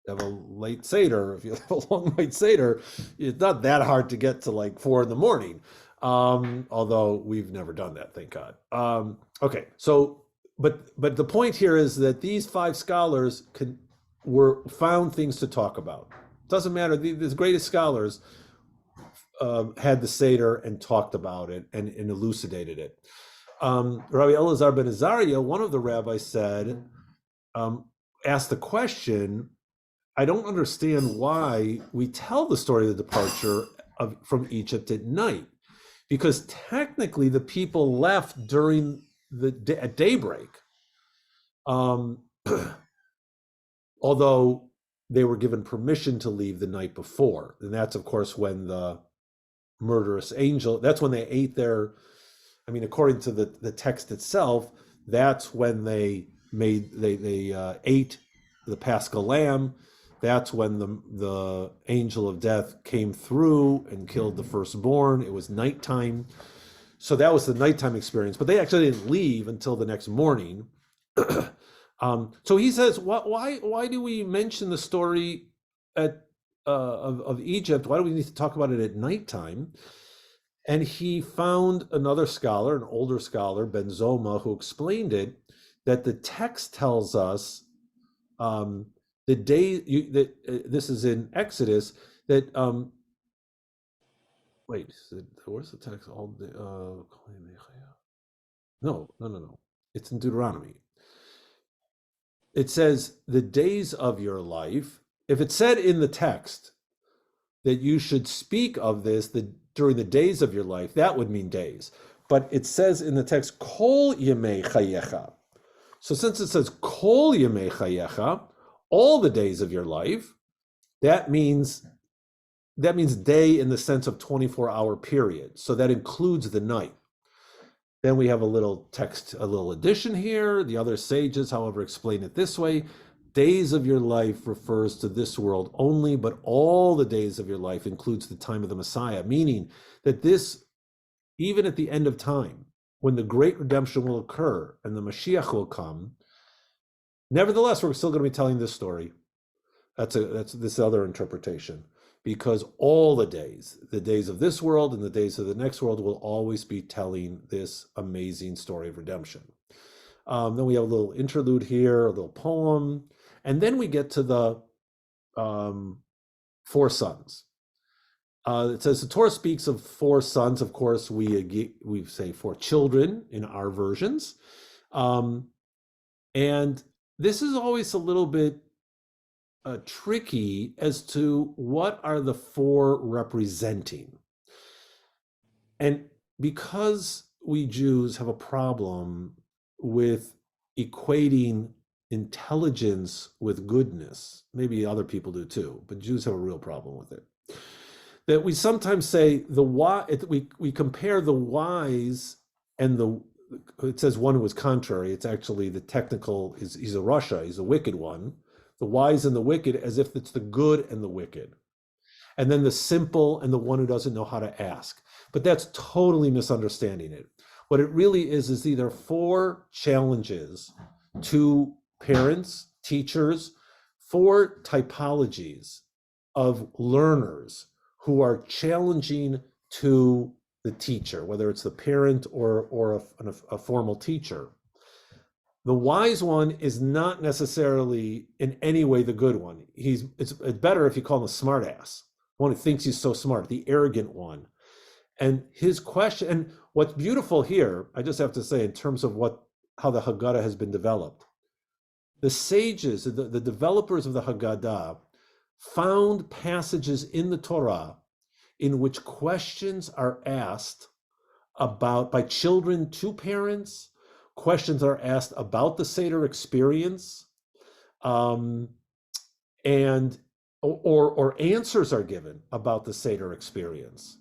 S1: have a late Seder, if you have a long night Seder, it's not that hard to get to like 4 a.m. Although we've never done that, thank God. Okay, so, but the point here is that these 5 scholars found things to talk about. Doesn't matter, the greatest scholars had the Seder and talked about it and elucidated it. Rabbi Elazar ben Azariah, one of the rabbis, said, asked the question, I don't understand why we tell the story of the departure from Egypt at night, because technically the people left at daybreak, although they were given permission to leave the night before. And that's, of course, when the murderous angel, that's when they ate according to the text itself, that's when they ate the Paschal lamb. That's when the angel of death came through and killed the firstborn. It was nighttime. So that was the nighttime experience, but they actually didn't leave until the next morning. So he says, why do we mention the story of Egypt? Why do we need to talk about it at nighttime? And he found another scholar, an older scholar, Ben Zoma, who explained it, that the text tells us the day this is in Exodus, that where's the text? No. It's in Deuteronomy. It says the days of your life. If it said in the text that you should speak of this during the days of your life, that would mean days. But it says in the text, Kol Yemei Chayecha. So since it says Kol Yemei Chayecha, all the days of your life, that means day in the sense of 24-hour period. So that includes the night. Then we have a little addition here. The other sages, however, explain it this way. Days of your life refers to this world only, but all the days of your life includes the time of the Messiah, meaning that this, even at the end of time, when the great redemption will occur and the Mashiach will come, nevertheless, we're still going to be telling this story. That's this other interpretation, because all the days of this world and the days of the next world will always be telling this amazing story of redemption. Then we have a little interlude here, a little poem, and then we get to the 4 sons. It says the Torah speaks of 4 sons. Of course, we say 4 children in our versions, and this is always a little bit tricky as to what are the 4 representing. And because we Jews have a problem with equating intelligence with goodness, maybe other people do too, but Jews have a real problem with it, that we sometimes say we compare the wise and it says one who was contrary. It's actually the technical, he's a Rasha, he's a wicked one. The wise and the wicked, as if it's the good and the wicked. And then the simple and the one who doesn't know how to ask. But that's totally misunderstanding it. What it really is either 4 challenges to parents, teachers, 4 typologies of learners who are challenging to the teacher, whether it's the parent or a formal teacher. The wise one is not necessarily in any way the good one. It's better if you call him a smart ass, one who thinks he's so smart, the arrogant one. And his question, and what's beautiful here, I just have to say, in terms of how the Haggadah has been developed, the sages, the developers of the Haggadah, found passages in the Torah in which questions are asked by children to parents, questions are asked about the Seder experience, and or answers are given about the Seder experience.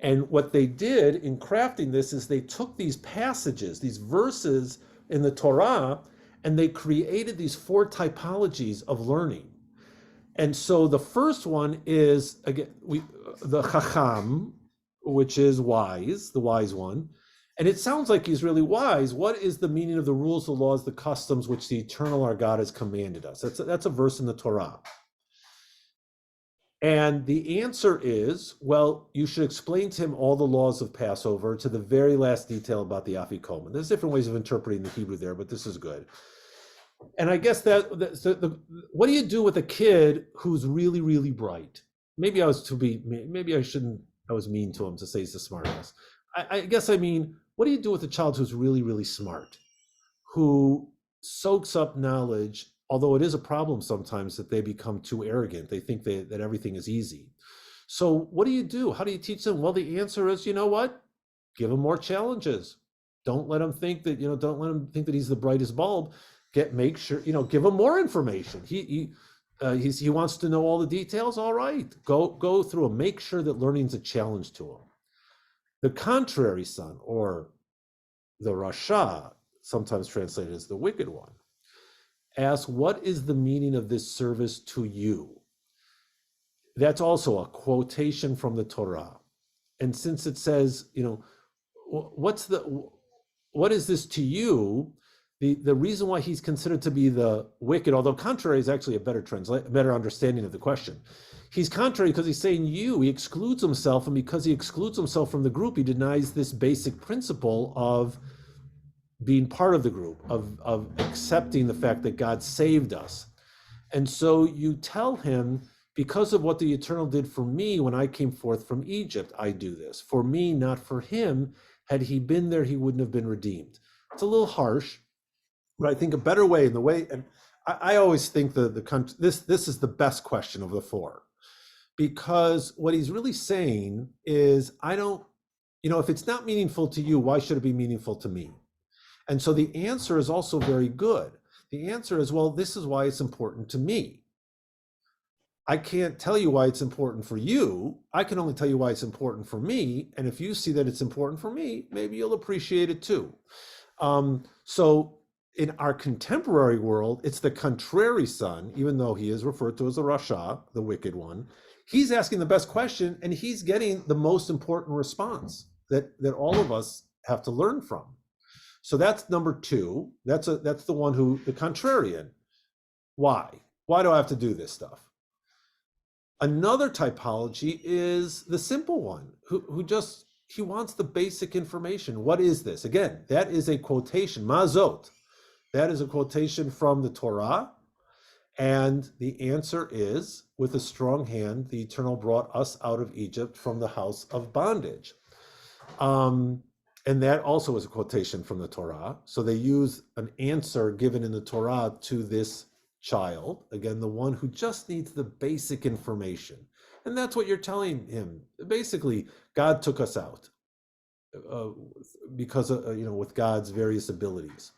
S1: And what they did in crafting this is they took these passages, these verses in the Torah, and they created these 4 typologies of learning. And so the first one is, again, the Chacham, which is wise, the wise one. And it sounds like he's really wise. What is the meaning of the rules, the laws, the customs which the eternal our God has commanded us? That's a verse in the Torah. And the answer is, well, you should explain to him all the laws of Passover to the very last detail about the Afikomen. There's different ways of interpreting the Hebrew there, but this is good. And I guess what do you do with a kid who's really, really bright? Maybe I was mean to him to say he's a smart ass. I guess I mean, what do you do with a child who's really, really smart, who soaks up knowledge, although it is a problem sometimes that they become too arrogant. They think that everything is easy. So what do you do? How do you teach them? Well, the answer is, you know what? Give them more challenges. Don't let him think that, don't let him think that he's the brightest bulb. Make sure, give him more information. He wants to know all the details. All right, go through them. Make sure that learning's a challenge to him. The contrary son, or the Rasha, sometimes translated as the wicked one, asks, what is the meaning of this service to you? That's also a quotation from the Torah. And since it says, what is this to you? The reason why he's considered to be the wicked, although contrary is actually a better understanding of the question. He's contrary because he's saying he excludes himself, and because he excludes himself from the group, he denies this basic principle of being part of the group, of accepting the fact that God saved us. And so you tell him, because of what the Eternal did for me when I came forth from Egypt, I do this. For me, not for him. Had he been there, he wouldn't have been redeemed. It's a little harsh, but I think a better way, and I always think this is the best question of the 4, because what he's really saying is, if it's not meaningful to you, why should it be meaningful to me? And so the answer is also very good. The answer is, well, this is why it's important to me. I can't tell you why it's important for you. I can only tell you why it's important for me. And if you see that it's important for me, maybe you'll appreciate it too. So in our contemporary world, it's the contrary son, even though he is referred to as a Rasha, the wicked one. He's asking the best question, and he's getting the most important response that all of us have to learn from. So that's number 2. That's the one the contrarian. Why? Why do I have to do this stuff? Another typology is the simple one, he wants the basic information. What is this? Again, that is a quotation, mazot. That is a quotation from the Torah. And the answer is, with a strong hand, the Eternal brought us out of Egypt from the house of bondage. And that also is a quotation from the Torah. So they use an answer given in the Torah to this child, again, the one who just needs the basic information. And that's what you're telling him. Basically, God took us out because with God's various abilities.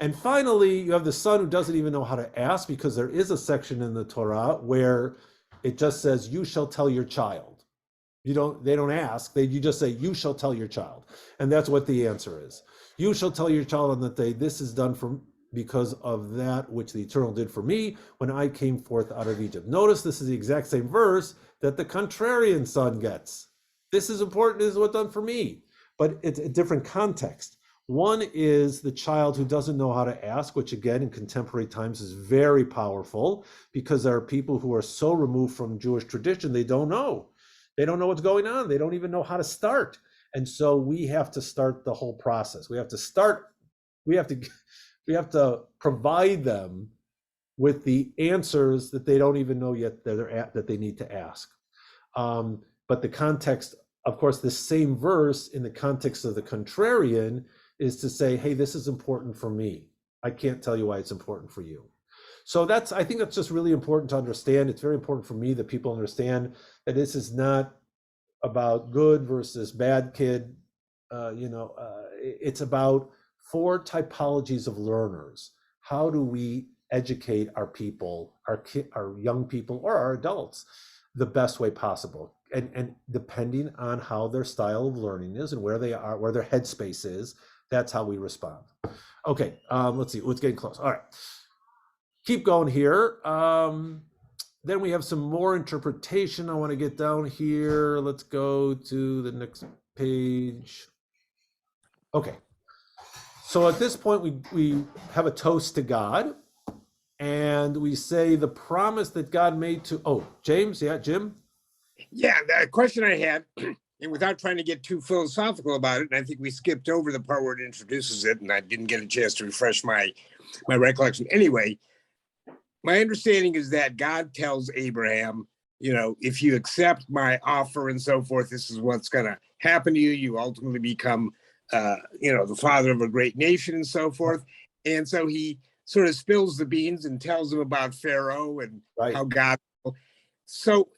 S1: And finally, you have the son who doesn't even know how to ask, because there is a section in the Torah where it just says, you shall tell your child. They don't ask, you just say, you shall tell your child. And that's what the answer is. You shall tell your child on that day, this is done because of that which the Eternal did for me when I came forth out of Egypt. Notice this is the exact same verse that the contrarian son gets. This is important, this is what's done for me. But it's a different context. One is the child who doesn't know how to ask, which again in contemporary times is very powerful, because there are people who are so removed from Jewish tradition, they don't know. They don't know what's going on. They don't even know how to start. And so we have to start the whole process. We have to We have to provide them with the answers that they don't even know yet that they need to ask. But the context, of course, this same verse in the context of the contrarian is to say, hey, this is important for me. I can't tell you why it's important for you. So I think that's just really important to understand. It's very important for me that people understand that this is not about good versus bad kid. It's about 4 typologies of learners. How do we educate our people, our young people, or our adults, the best way possible? And depending on how their style of learning is and where they are, where their headspace is, that's how we respond. Okay, let's see. It's getting close. All right, keep going here. Then we have some more interpretation. I want to get down here. Let's go to the next page. Okay. So at this point, we have a toast to God, and we say the promise that God made to, James, yeah, Jim?
S2: Yeah, the question I had, and without trying to get too philosophical about it, and I think we skipped over the part where it introduces it, and I didn't get a chance to refresh my recollection. Anyway, my understanding is that God tells Abraham, if you accept my offer and so forth, this is what's going to happen to you. You ultimately become, the father of a great nation and so forth. And so he sort of spills the beans and tells him about Pharaoh and how God. So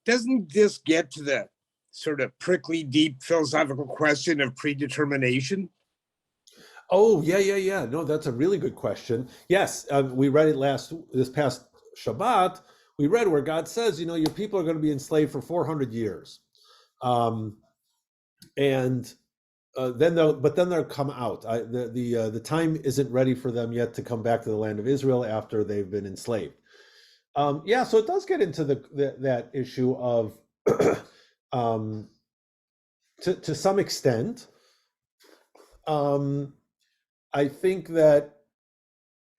S2: doesn't this get to the sort of prickly, deep philosophical question of predetermination?
S1: Oh, yeah. No, that's a really good question. Yes, we read it this past Shabbat. We read where God says, your people are going to be enslaved for 400 years. Then they'll come out. The time isn't ready for them yet to come back to the land of Israel after they've been enslaved. So it does get into that issue of, to some extent, I think that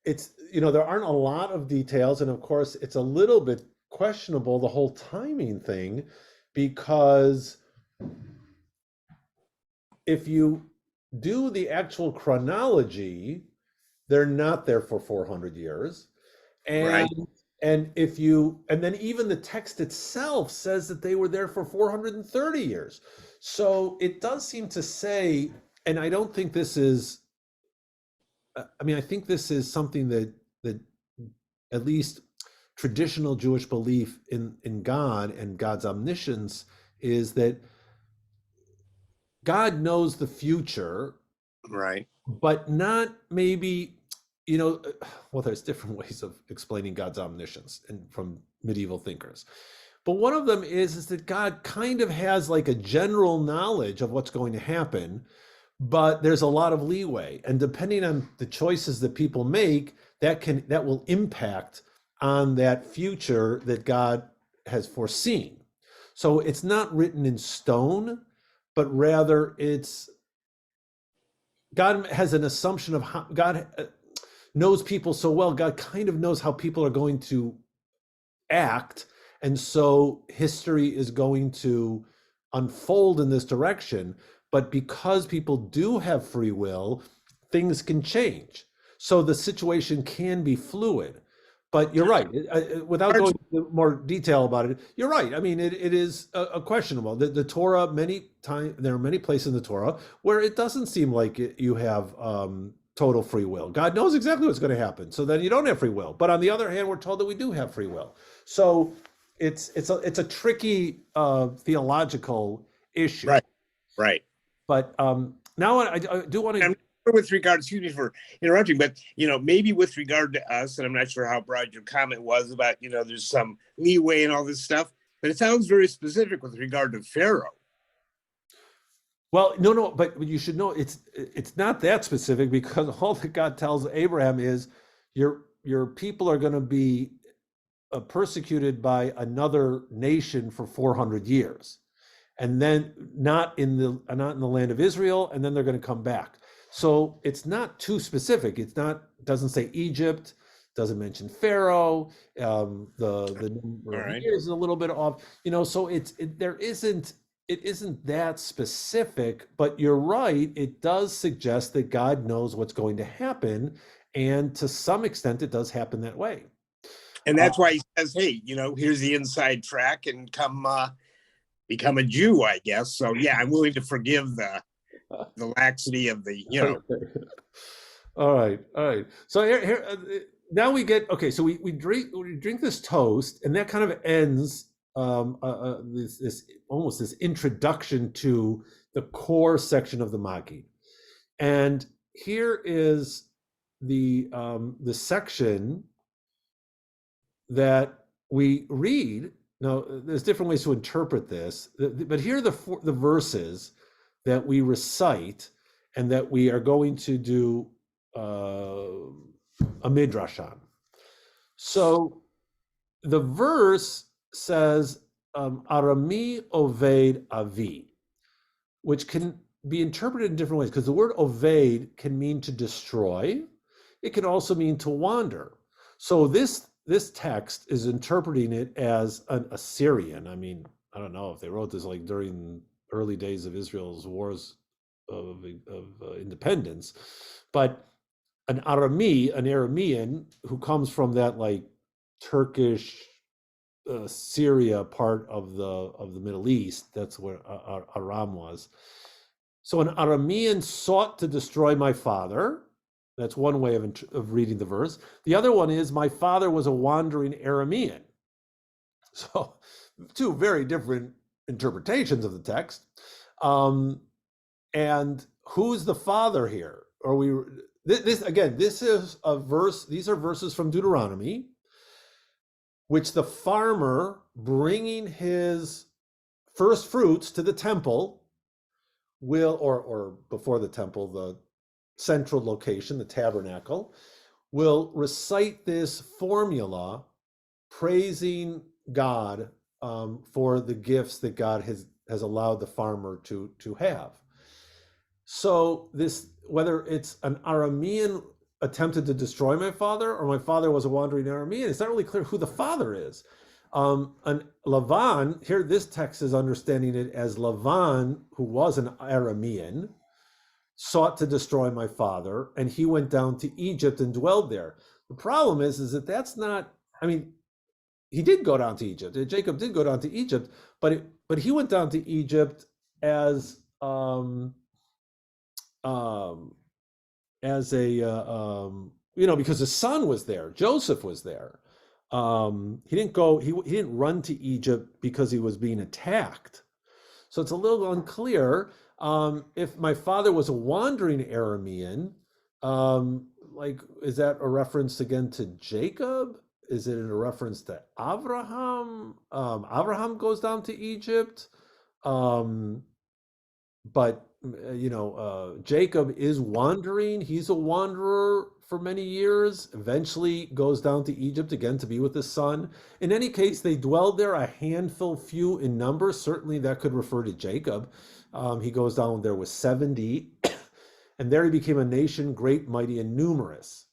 S1: it's, there aren't a lot of details. And of course, it's a little bit questionable, the whole timing thing, because if you do the actual chronology, they're not there for 400 years. And then even the text itself says that they were there for 430 years. So it does seem to say, and I don't think this is, I think this is something that at least traditional Jewish belief in God and God's omniscience is that God knows the future,
S2: right?
S1: But not maybe, there's different ways of explaining God's omniscience and from medieval thinkers. But one of them is that God kind of has like a general knowledge of what's going to happen, but there's a lot of leeway. And depending on the choices that people make, that will impact on that future that God has foreseen. So it's not written in stone, but rather God has an assumption of how God knows people so well. God kind of knows how people are going to act. And so history is going to unfold in this direction. But because people do have free will, things can change. So the situation can be fluid. But you're right. Without going into more detail about it, you're right. It is a questionable. The Torah, there are many places in the Torah where it doesn't seem like you have total free will. God knows exactly what's going to happen. So then you don't have free will. But on the other hand, we're told that we do have free will. So it's a tricky theological issue.
S2: Right.
S1: But now I do want to.
S2: With regard, excuse me for interrupting, but maybe with regard to us, and I'm not sure how broad your comment was about, there's some leeway and all this stuff, but it sounds very specific with regard to Pharaoh.
S1: Well, no, but you should know it's not that specific, because all that God tells Abraham is your people are going to be persecuted by another nation for 400 years, and then not in the land of Israel, and then they're going to come back. So it's not too specific. Doesn't say Egypt, doesn't mention Pharaoh. The number of years is a little bit off. So there isn't it isn't that specific, but you're right. It does suggest that God knows what's going to happen. And to some extent, it does happen that way.
S2: And that's why he says, hey, here's the inside track and come become a Jew, I guess. So yeah, I'm willing to forgive the laxity of the,
S1: All right. So here now we get, okay, so we drink this toast, and that kind of ends this almost this introduction to the core section of the Maggid. And here is the section that we read. Now, there's different ways to interpret this, but here are the verses that we recite and that we are going to do a midrash on. So the verse says, Arami Oved Avi, which can be interpreted in different ways, because the word Oved can mean to destroy. It can also mean to wander. So this text is interpreting it as an Assyrian. I mean, I don't know if they wrote this like during early days of Israel's wars of independence, but an Aramean who comes from that like Turkish Syria part of the Middle East. That's where Aram was. So an Aramean sought to destroy my father. That's one way of reading the verse. The other one is, my father was a wandering Aramean. So two very different interpretations of the text. And who's the father here? This is a verse. These are verses from Deuteronomy, which the farmer bringing his first fruits to the temple will, or before the temple, the central location, the tabernacle, will recite this formula praising God for the gifts that God has allowed the farmer to have. So this, whether it's an Aramean attempted to destroy my father or my father was a wandering Aramean, it's not really clear who the father is. An Lavan, here this text is understanding it as Lavan, who was an Aramean, sought to destroy my father, and he went down to Egypt and dwelled there. The problem is that that's not, I mean, he did go down to Egypt. Jacob did go down to Egypt, but he went down to Egypt as because his son was there. Joseph was there. He didn't run to Egypt because he was being attacked. So it's a little unclear. If my father was a wandering Aramean, is that a reference again to Jacob? Is it a reference to Abraham? Abraham goes down to Egypt. But Jacob is wandering. He's a wanderer for many years, eventually goes down to Egypt again to be with his son. In any case, they dwelled there, a handful, few in number. Certainly that could refer to Jacob. He goes down there with 70, and there he became a nation great, mighty, and numerous,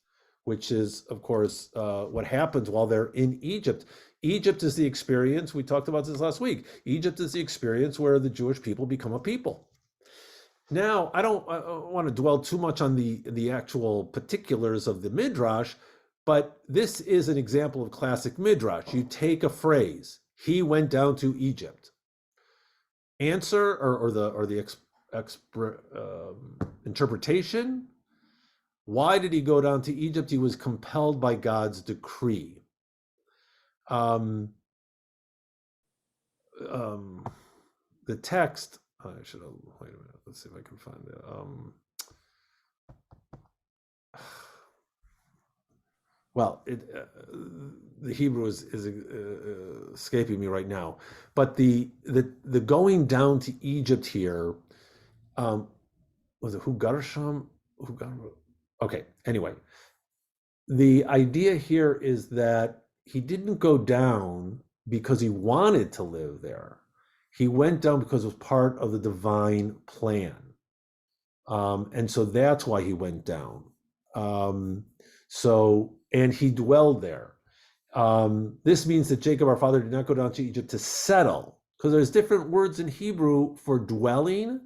S1: which is, of course, what happens while they're in Egypt. Egypt is the experience, we talked about this last week, Egypt is the experience where the Jewish people become a people. Now, I don't want to dwell too much on the actual particulars of the Midrash, but this is an example of classic Midrash. You take a phrase, he went down to Egypt. Answer or the interpretation, why did he go down to Egypt? He was compelled by God's decree. The text, I should have, wait a minute, let's see if I can find it. The Hebrew is escaping me right now, but the going down to Egypt here, was it Hugarsham? Okay, anyway, the idea here is that he didn't go down because he wanted to live there. He went down because it was part of the divine plan. And so that's why he went down. And he dwelled there. This means that Jacob, our father, did not go down to Egypt to settle. because there's different words in Hebrew for dwelling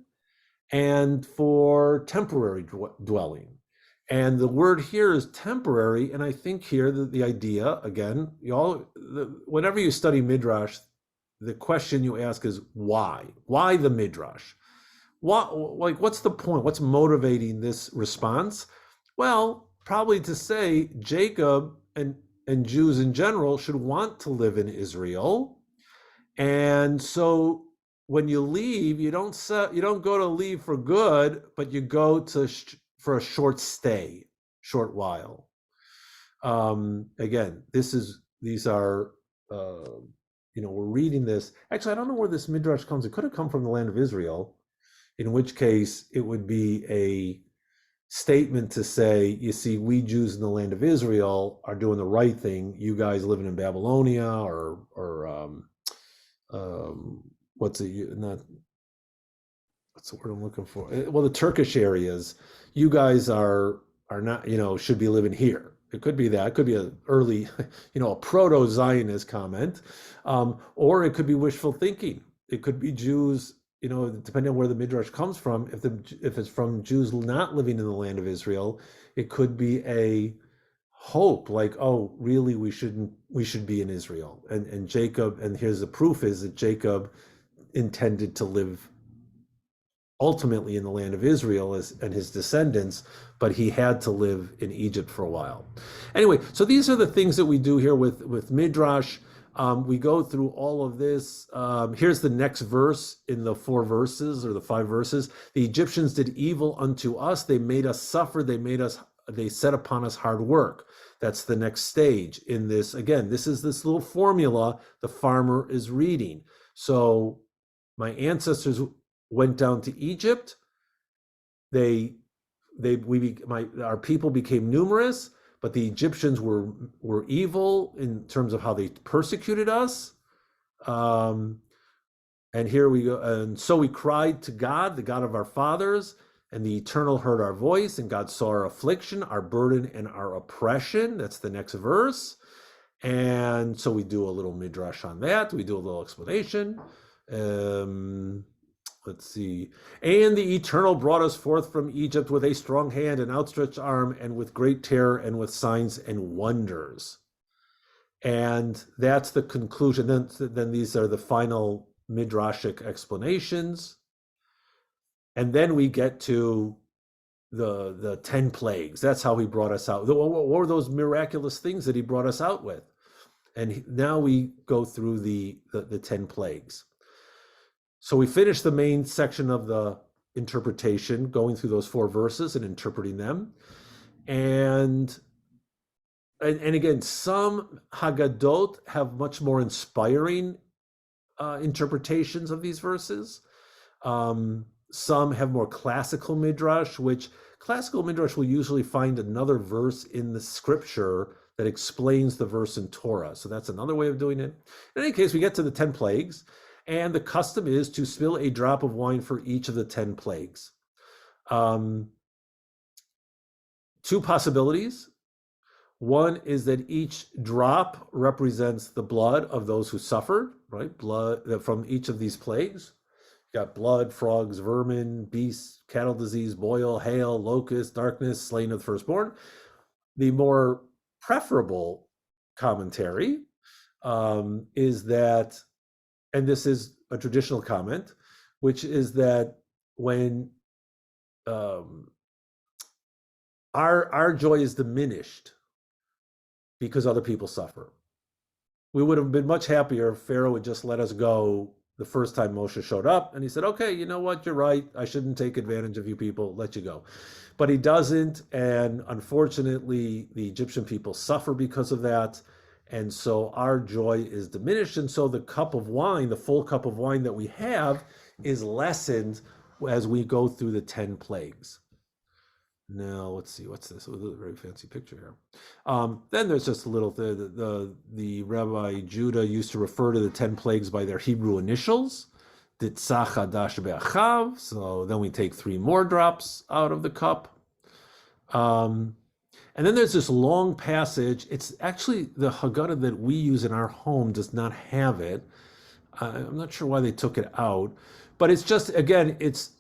S1: and for temporary dwelling. And the word here is temporary. And I think here the idea, again, whenever you study Midrash, the question you ask is why? Why the Midrash? What's the point? What's motivating this response? Well, probably to say Jacob and Jews in general should want to live in Israel. And so when you leave, you don't go to leave for good, but you go for a short stay, short while. Again, these are we're reading this. Actually, I don't know where this midrash comes. It could have come from the land of Israel, in which case it would be a statement to say, you see, we Jews in the land of Israel are doing the right thing. You guys living in Babylonia or what's the word I'm looking for? Well, the Turkish areas, you guys are not, should be living here. It could be that. It could be an early, a proto-Zionist comment, or it could be wishful thinking. It could be Jews, depending on where the midrash comes from. If it's from Jews not living in the land of Israel, it could be a hope, like, oh, really, we should be in Israel. And Jacob, and here's the proof is that Jacob intended to live ultimately in the land of Israel and his descendants, but he had to live in Egypt for a while. Anyway, so these are the things that we do here with Midrash. We go through all of this. Here's the next verse in the 4 verses or the 5 verses. The Egyptians did evil unto us. They made us suffer. They set upon us hard work. That's the next stage in this. Again, this is this little formula the farmer is reading. So my ancestors went down to Egypt. Our people became numerous, but the Egyptians were evil in terms of how they persecuted us. And here we go. And so we cried to God, the God of our fathers, and the Eternal heard our voice, and God saw our affliction, our burden, and our oppression. That's the next verse. And so we do a little midrash on that. We do a little explanation. Let's see. And the Eternal brought us forth from Egypt with a strong hand and outstretched arm and with great terror and with signs and wonders. And that's the conclusion. Then these are the final midrashic explanations. And then we get to the 10 plagues. That's how he brought us out. What were those miraculous things that he brought us out with? And now we go through the 10 plagues. So we finished the main section of the interpretation, going through those 4 verses and interpreting them. And again, some Haggadot have much more inspiring interpretations of these verses. Some have more classical midrash, which classical midrash will usually find another verse in the scripture that explains the verse in Torah. So that's another way of doing it. In any case, we get to the 10 plagues. And the custom is to spill a drop of wine for each of the 10 plagues. 2 possibilities. One is that each drop represents the blood of those who suffered, right? Blood from each of these plagues. You got blood, frogs, vermin, beasts, cattle disease, boil, hail, locust, darkness, slain of the firstborn. The more preferable commentary is that, and this is a traditional comment, which is that when our joy is diminished because other people suffer. We would have been much happier if Pharaoh would just let us go the first time Moshe showed up, and he said, okay, you know what, you're right, I shouldn't take advantage of you people, let you go. But he doesn't, and unfortunately, the Egyptian people suffer because of that. And so our joy is diminished. And so the cup of wine, the full cup of wine that we have, is lessened as we go through the 10 plagues. Now, let's see, what's this? A very fancy picture here. Then there's just a little, the Rabbi Judah used to refer to the 10 plagues by their Hebrew initials. Ditzach Hadash Be'achav. So then we take 3 more drops out of the cup. And then there's this long passage. It's actually the Haggadah that we use in our home does not have it. I'm not sure why they took it out, but it's just again, it's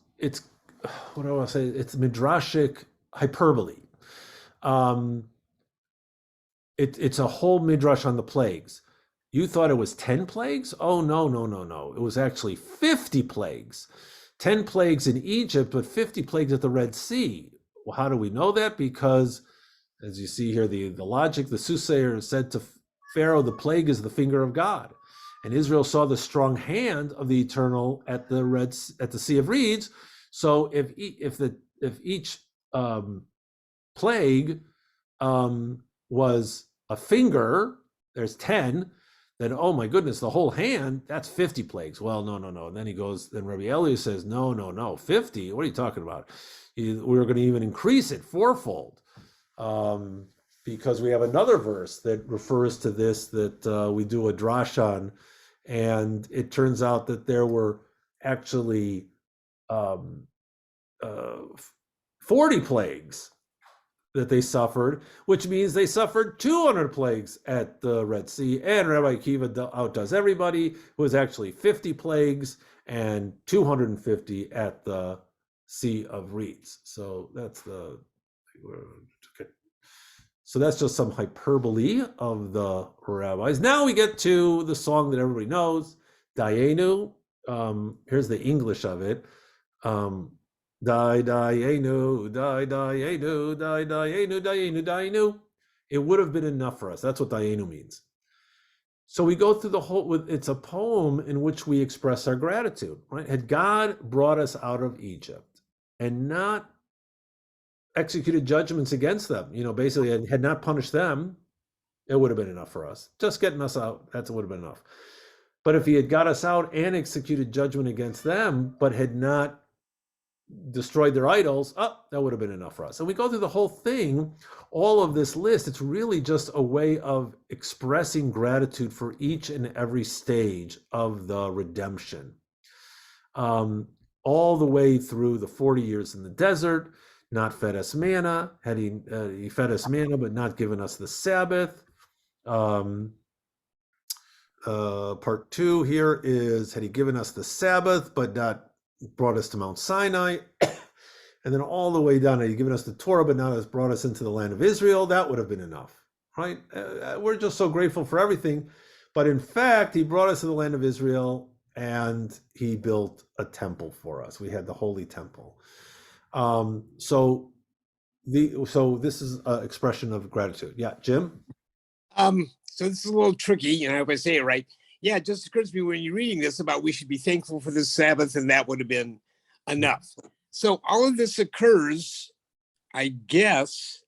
S1: what do I want to say? It's midrashic hyperbole. Um, it's a whole midrash on the plagues. You thought it was 10 plagues? Oh, no, no, no, no. It was actually 50 plagues. 10 plagues in Egypt, but 50 plagues at the Red Sea. Well, how do we know that? Because, as you see here, the logic, the soothsayer said to Pharaoh, the plague is the finger of God. And Israel saw the strong hand of the Eternal at the Sea of Reeds. So if each plague was a finger, there's 10, then oh my goodness, the whole hand, that's 50 plagues. Well, no, no, no. And then he goes, then Rabbi Eliezer says, no, no, no, 50. What are you talking about? We're going to even increase it fourfold. Because we have another verse that refers to this that we do a drash on, and it turns out that there were actually 40 plagues that they suffered, which means they suffered 200 plagues at the Red Sea. And Rabbi Akiva outdoes everybody. It was actually 50 plagues and 250 at the Sea of Reeds. So that's the okay. So that's just some hyperbole of the rabbis. Now we get to the song that everybody knows, Dayenu. Here's the English of it. Dayenu, Dayenu, Dayenu, Dayenu, Dayenu. It would have been enough for us. That's what Dayenu means. So we go through the whole, it's a poem in which we express our gratitude, right? Had God brought us out of Egypt and not executed judgments against them, basically had not punished them, it would have been enough for us. Just getting us out, that would have been enough. But if he had got us out and executed judgment against them, but had not destroyed their idols, that would have been enough for us. And we go through the whole thing, all of this list. It's really just a way of expressing gratitude for each and every stage of the redemption. All the way through the 40 years in the desert, not fed us manna, he fed us manna, but not given us the Sabbath. Part 2 here is, had he given us the Sabbath, but not brought us to Mount Sinai. And then all the way down, had he given us the Torah, but not brought us into the land of Israel, that would have been enough, right? We're just so grateful for everything. But in fact, he brought us to the land of Israel and he built a temple for us. We had the holy temple. So this is an expression of gratitude. Yeah, Jim?
S2: So this is a little tricky, and I hope I say it right. Yeah, it just occurs to me when you're reading this about we should be thankful for the Sabbath, and that would have been enough. So all of this occurs, I guess,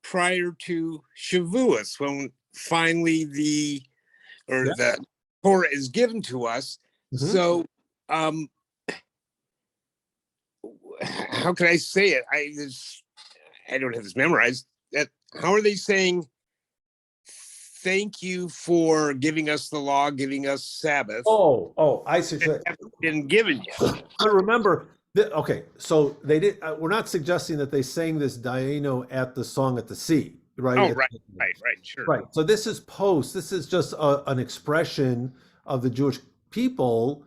S2: prior to Shavuos, when finally the Torah is given to us. Mm-hmm. So how can I say it? I don't have this memorized. How are they saying, thank you for giving us the law, giving us Sabbath?
S1: Oh, I see.
S2: It hasn't been given yet.
S1: But remember, okay, so they did. We're not suggesting that they sang this Dayenu at the Song at the Sea, right?
S2: Oh, right, sure.
S1: Right. So this is post. This is just an expression of the Jewish people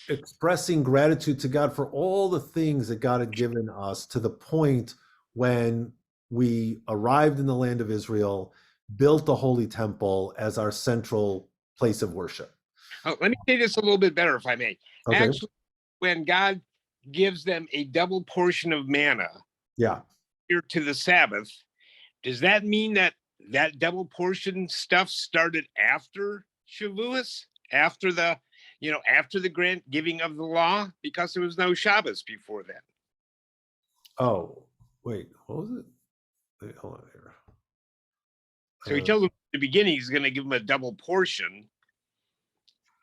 S1: expressing gratitude to God for all the things that God had given us to the point when we arrived in the land of Israel, built the holy temple as our central place of worship.
S2: Oh, let me say this a little bit better, if I may.
S1: Okay.
S2: Actually, when God gives them a double portion of manna here to the Sabbath, does that mean that double portion stuff started after Shavuos, after the grant giving of the law? Because there was no Shabbos before then.
S1: Oh, wait, what was it? Wait, hold on here.
S2: So he tells them at the beginning he's going to give them a double portion,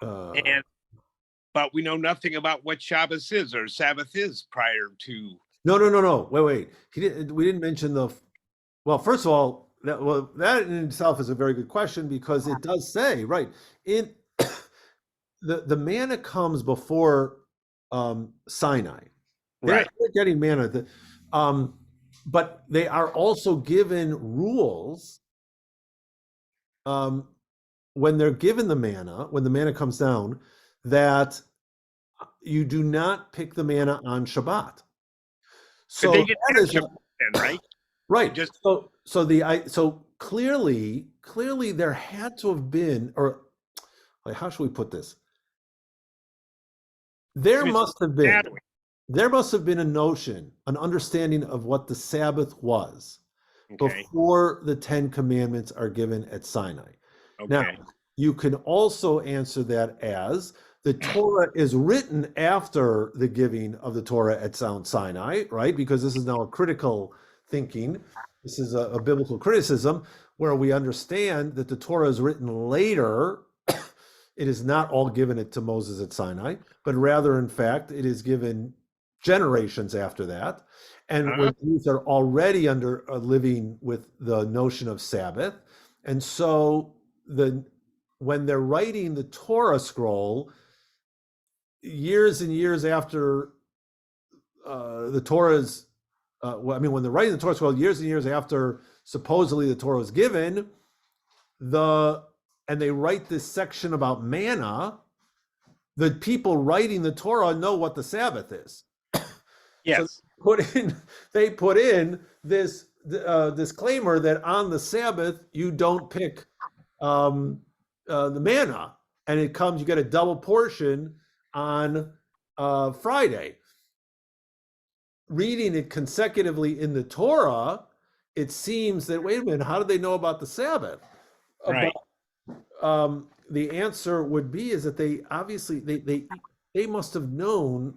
S2: but we know nothing about what Shabbos is or Sabbath is prior to.
S1: No. Wait. We didn't mention the. Well, first of all, that in itself is a very good question, because it does say in the manna comes before Sinai. They're getting manna, but they are also given rules. When they're given the manna, when the manna comes down, that you do not pick the manna on Shabbat.
S2: But
S1: So
S2: they didn't
S1: that
S2: have
S1: is
S2: Shabbat then, right?
S1: right.
S2: Just
S1: So clearly there had to have been, or like, how should we put this? There
S2: it's
S1: must have been.
S2: shadowing.
S1: There must have been a notion, an understanding of what the Sabbath was
S2: Okay.
S1: before the Ten Commandments are given at Sinai. Now,
S2: Okay.
S1: you can also answer that as the Torah is written after the giving of the Torah at Mount Sinai, right? Because this is now a critical thinking. This is a biblical criticism where we understand that the Torah is written later. It is not all given it to Moses at Sinai, but rather, in fact, it is given generations after that. And when Jews are already under living with the notion of Sabbath. And so when they're writing the Torah scroll, years and years after the Torah's, when they're writing the Torah scroll, years and years after supposedly the Torah was given, and they write this section about manna, the people writing the Torah know what the Sabbath is.
S2: Yes.
S1: So they put in this disclaimer that on the Sabbath you don't pick the manna, and you get a double portion on Friday. Reading it consecutively in the Torah, it seems that, wait a minute, how did they know about the Sabbath?
S2: Right.
S1: The answer would be is that they obviously they must have known.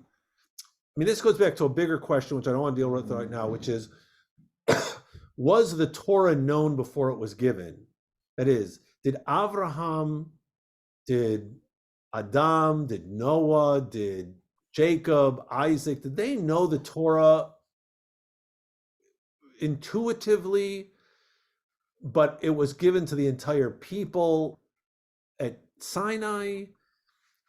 S1: I mean, this goes back to a bigger question, which I don't want to deal with right now, which is, was the Torah known before it was given? That is, did Abraham, did Adam, did Noah, did Jacob, Isaac, did they know the Torah intuitively, but it was given to the entire people at Sinai?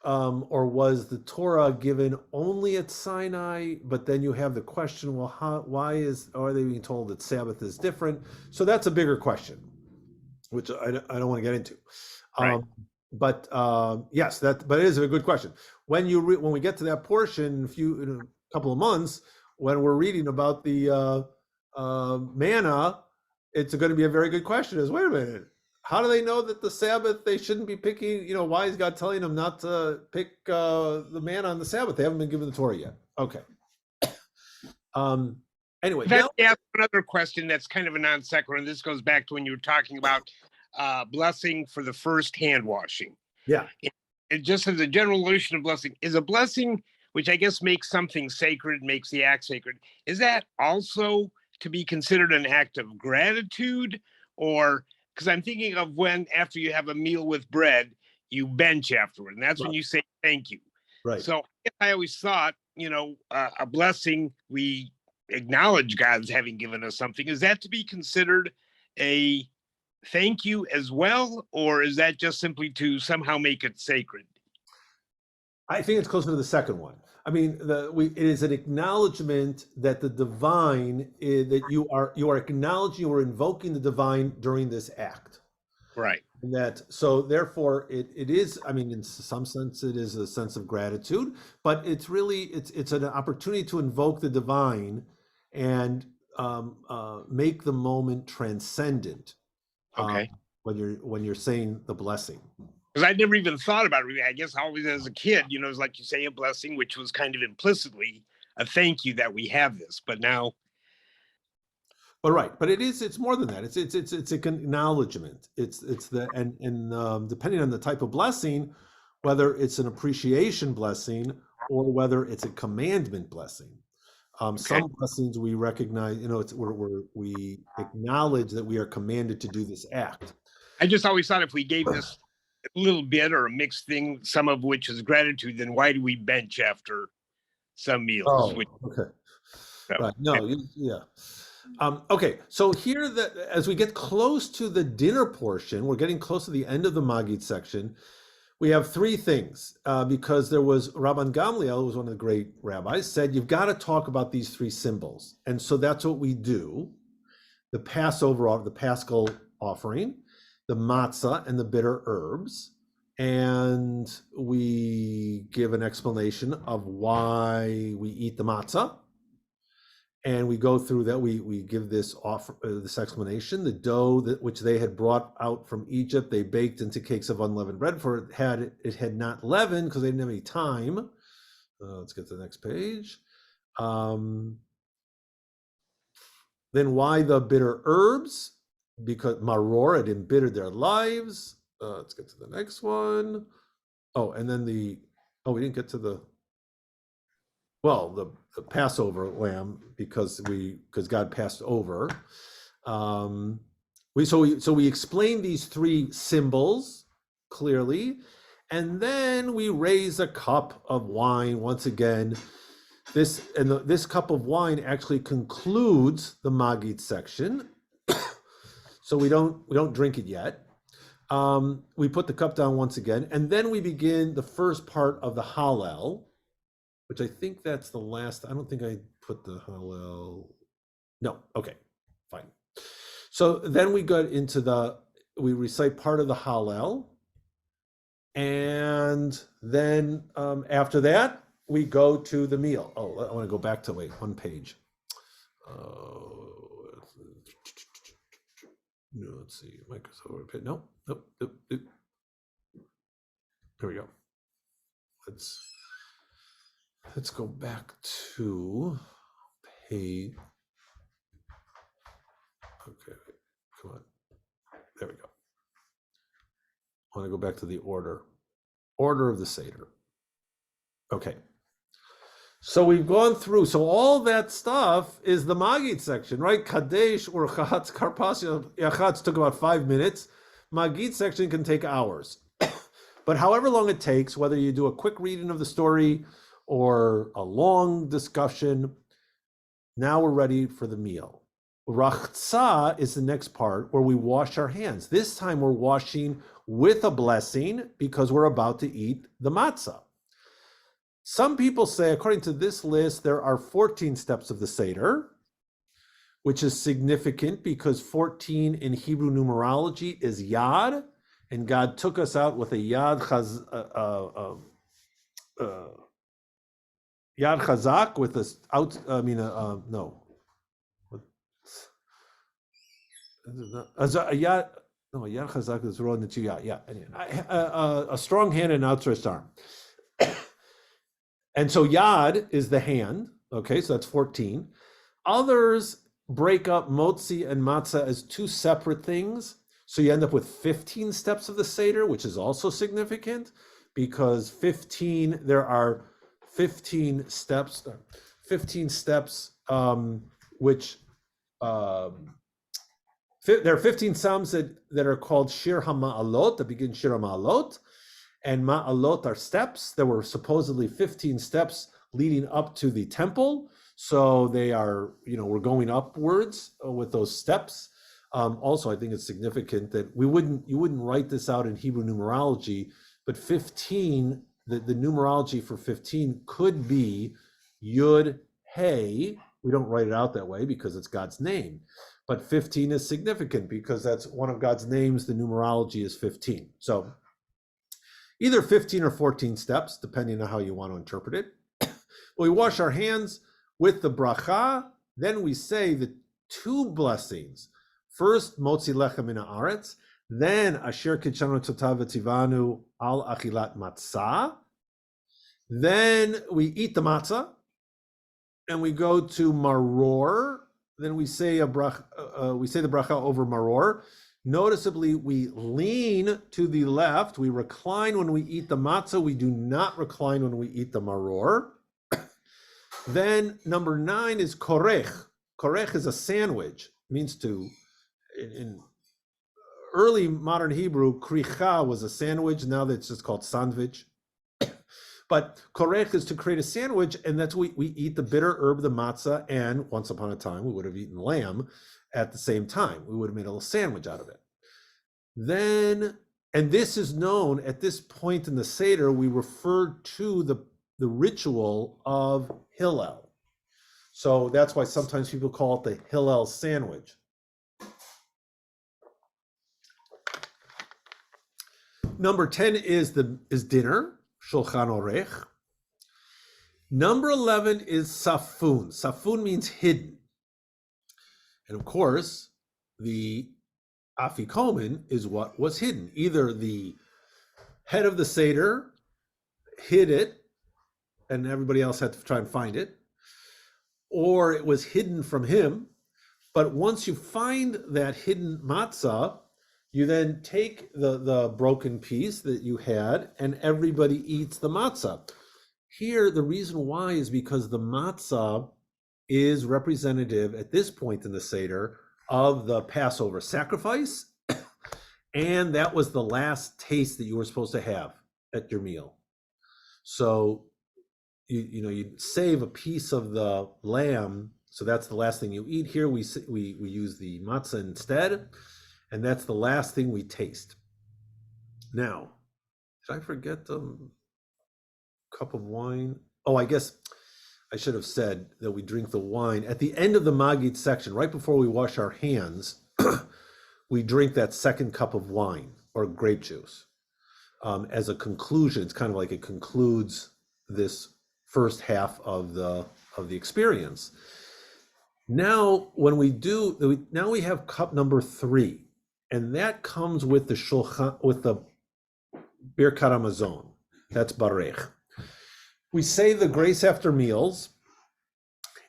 S1: Or was the Torah given only at Sinai? But then you have the question, well, are they being told that Sabbath is different? So that's a bigger question, which I don't want to get into.
S2: Right.
S1: But yes, but it is a good question. When we get to that portion in a couple of months, when we're reading about the manna, it's going to be a very good question. Is, wait a minute, how do they know that the Sabbath they shouldn't be picking? Why is God telling them not to pick the manna on the Sabbath? They haven't been given the Torah yet. Okay. Anyway,
S2: Let me ask another question that's kind of a non sequitur, and this goes back to when you were talking about blessing for the first hand washing.
S1: Yeah.
S2: It just as a general notion of blessing, is a blessing, which I guess makes something sacred, makes the act sacred, is that also to be considered an act of gratitude? Or, because I'm thinking of when after you have a meal with bread, you bench afterward, and that's when you say thank you.
S1: Right.
S2: So I always thought, a blessing, we acknowledge God's having given us something. Is that to be considered a thank you as well, or is that just simply to somehow make it sacred?
S1: I think it's closer to the second one. I mean, it is an acknowledgement that the divine that you are acknowledging, you are invoking the divine during this act.
S2: Right.
S1: And so therefore it is, I mean, in some sense it is a sense of gratitude, but it's really it's an opportunity to invoke the divine and make the moment transcendent.
S2: Okay.
S1: When you're saying the blessing.
S2: Because I never even thought about it. I guess always as a kid, it's like you say a blessing, which was kind of implicitly a thank you that we have this. But now.
S1: But it's more than that. It's an acknowledgement. And depending on the type of blessing, whether it's an appreciation blessing or whether it's a commandment blessing. Some blessings we recognize, we acknowledge that we are commanded to do this act.
S2: I just always thought if we gave this a little bit or a mixed thing, some of which is gratitude, then why do we bench after some meals?
S1: Oh, okay. So, right. No, yeah. Okay, so here as we get close to the dinner portion, we're getting close to the end of the Maggid section. We have three things because there was Rabban Gamliel, who was one of the great rabbis, said you've got to talk about these three symbols, and so that's what we do: the Passover, the Paschal offering, the matzah, and the bitter herbs. and we give an explanation of why we eat the matzah. And we go through that. We give this this explanation. The dough which they had brought out from Egypt, they baked into cakes of unleavened bread, for it had not leavened because they didn't have any time. Let's get to the next page. Then why the bitter herbs? Because maror had embittered their lives. Let's get to the next one. Oh, and then we didn't get to the Passover lamb because God passed over. We explain these three symbols clearly, and then we raise a cup of wine once again. This cup of wine actually concludes the Magid section, so we don't drink it yet. We put the cup down once again, and then we begin the first part of the Hallel, which I think that's the last. I don't think I put the Hallel. No, okay, fine. So then we we recite part of the Hallel, and then after that, we go to the meal. Oh, I want to go back to one page. No, let's see. Microsoft. Nope. Here we go. Let's go back to page. Okay, come on. There we go. I want to go back to the order of the Seder. Okay. So we've gone through. So all that stuff is the Magid section, right? Kadesh or Chatz Karpas Yachatz took about 5 minutes. Magid section can take hours. But however long it takes, whether you do a quick reading of the story or a long discussion, now we're ready for the meal. Rachza is the next part where we wash our hands. This time we're washing with a blessing because we're about to eat the matzah. Some people say, according to this list, there are 14 steps of the Seder, which is significant because 14 in Hebrew numerology is Yad, and God took us out with a Yad Chazak with a Yad Chazak is rolling the two a strong hand and outstretched arm. And so Yad is the hand, okay, so that's 14. Others break up motzi and matzah as two separate things, so you end up with 15 steps of the Seder, which is also significant, because there are 15 steps, which there are 15 psalms that are called Shir HaMa'alot, that begin Shir HaMa'alot, and Ma'alot are steps. There were supposedly 15 steps leading up to the temple. So they are, we're going upwards with those steps. Also, I think it's significant that you wouldn't write this out in Hebrew numerology, but 15, the numerology for 15 could be Yud, Hey. We don't write it out that way because it's God's name. But 15 is significant because that's one of God's names. The numerology is 15. So either 15 or 14 steps, depending on how you want to interpret it. We wash our hands with the bracha, then we say the two blessings. First, Motzi Lechem Min Haaretz, then Asher Kitshanu Totav V'Tzivanu Al Achilat Matzah. Then we eat the matzah, and we go to maror. Then we say the bracha over maror. Noticeably, we lean to the left. We recline when we eat the matzah. We do not recline when we eat the maror. Then number 9 is korech. Korech is a sandwich. It means in early modern Hebrew, kricha was a sandwich. Now that's just called sandwich. But korech is to create a sandwich, and that's we eat the bitter herb, the matzah, and once upon a time, we would have eaten lamb at the same time. We would have made a little sandwich out of it. Then, and this is known, at this point in the Seder, we refer to the ritual of Hillel. So that's why sometimes people call it the Hillel sandwich. Number 10 is dinner, Shulchan Orech. Number 11 is Safun. Safun means hidden. And of course, the Afikomen is what was hidden. Either the head of the Seder hid it and everybody else had to try and find it, or it was hidden from him. But once you find that hidden matzah, you then take the broken piece that you had and everybody eats the matzah. Here, the reason why is because the matzah is representative at this point in the Seder of the Passover sacrifice, and that was the last taste that you were supposed to have at your meal. So you save a piece of the lamb, so that's the last thing you eat. Here we use the matzah instead, and that's the last thing we taste. Now, did I forget the cup of wine? Oh, I guess I should have said that we drink the wine at the end of the Magid section, right before we wash our hands. We drink that second cup of wine or grape juice as a conclusion. It's kind of like it concludes this first half of the experience. Now, when we do, now we have cup number 3, and that comes with the shulchan, with the Birkat Hamazon. That's Barech. We say the grace after meals,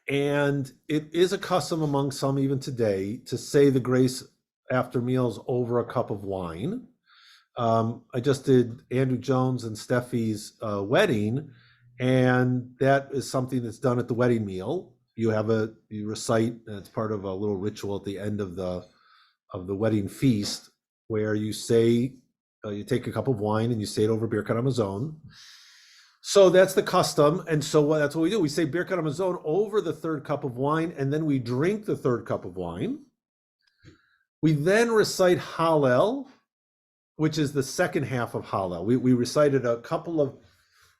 S1: and it is a custom among some even today to say the grace after meals over a cup of wine. I just did Andrew Jones and Steffi's wedding, and that is something that's done at the wedding meal. You recite, and it's part of a little ritual at the end of the wedding feast, where you say, you take a cup of wine and you say it over Birkat Hamazon. So that's the custom, and so that's what we do. We say Birkat Hamazon over the third cup of wine, and then we drink the third cup of wine. We then recite Hallel, which is the second half of Hallel. We recited a couple of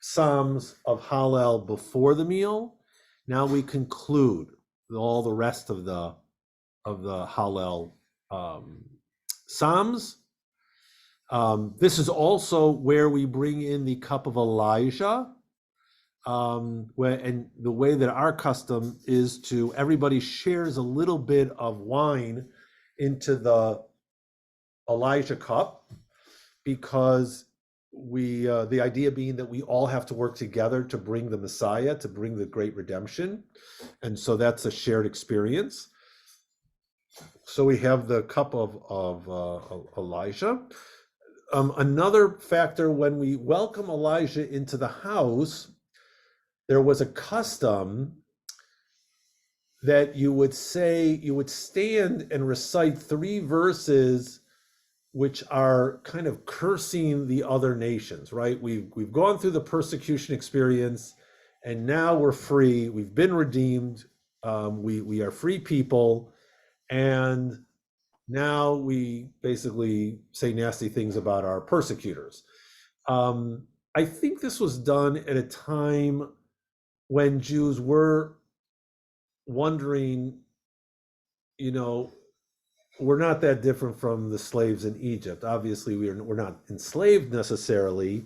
S1: psalms of Hallel before the meal. Now we conclude all the rest of the Hallel psalms. This is also where we bring in the cup of Elijah, and the way that our custom is to, everybody shares a little bit of wine into the Elijah cup, because the idea being that we all have to work together to bring the Messiah, to bring the great redemption, and so that's a shared experience. So we have the cup of Elijah. Another factor, when we welcome Elijah into the house, there was a custom that you would stand and recite 3 verses which are kind of cursing the other nations, right? We've gone through the persecution experience, and now we're free. We've been redeemed. We are free people, and now we basically say nasty things about our persecutors. I think this was done at a time when Jews were wondering, we're not that different from the slaves in Egypt. Obviously, we're not enslaved necessarily,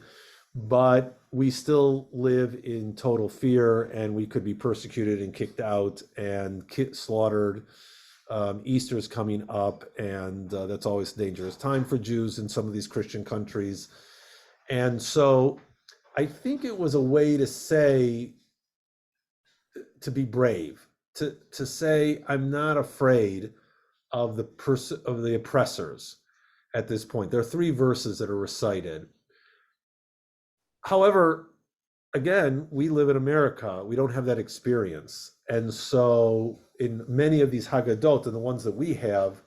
S1: but we still live in total fear, and we could be persecuted and kicked out and slaughtered. Easter's coming up, and that's always a dangerous time for Jews in some of these Christian countries. And so I think it was a way to say, to be brave, to say, I'm not afraid of the oppressors at this point. There are 3 verses that are recited. However, again, we live in America. We don't have that experience. And so in many of these Haggadot, and the ones that we have,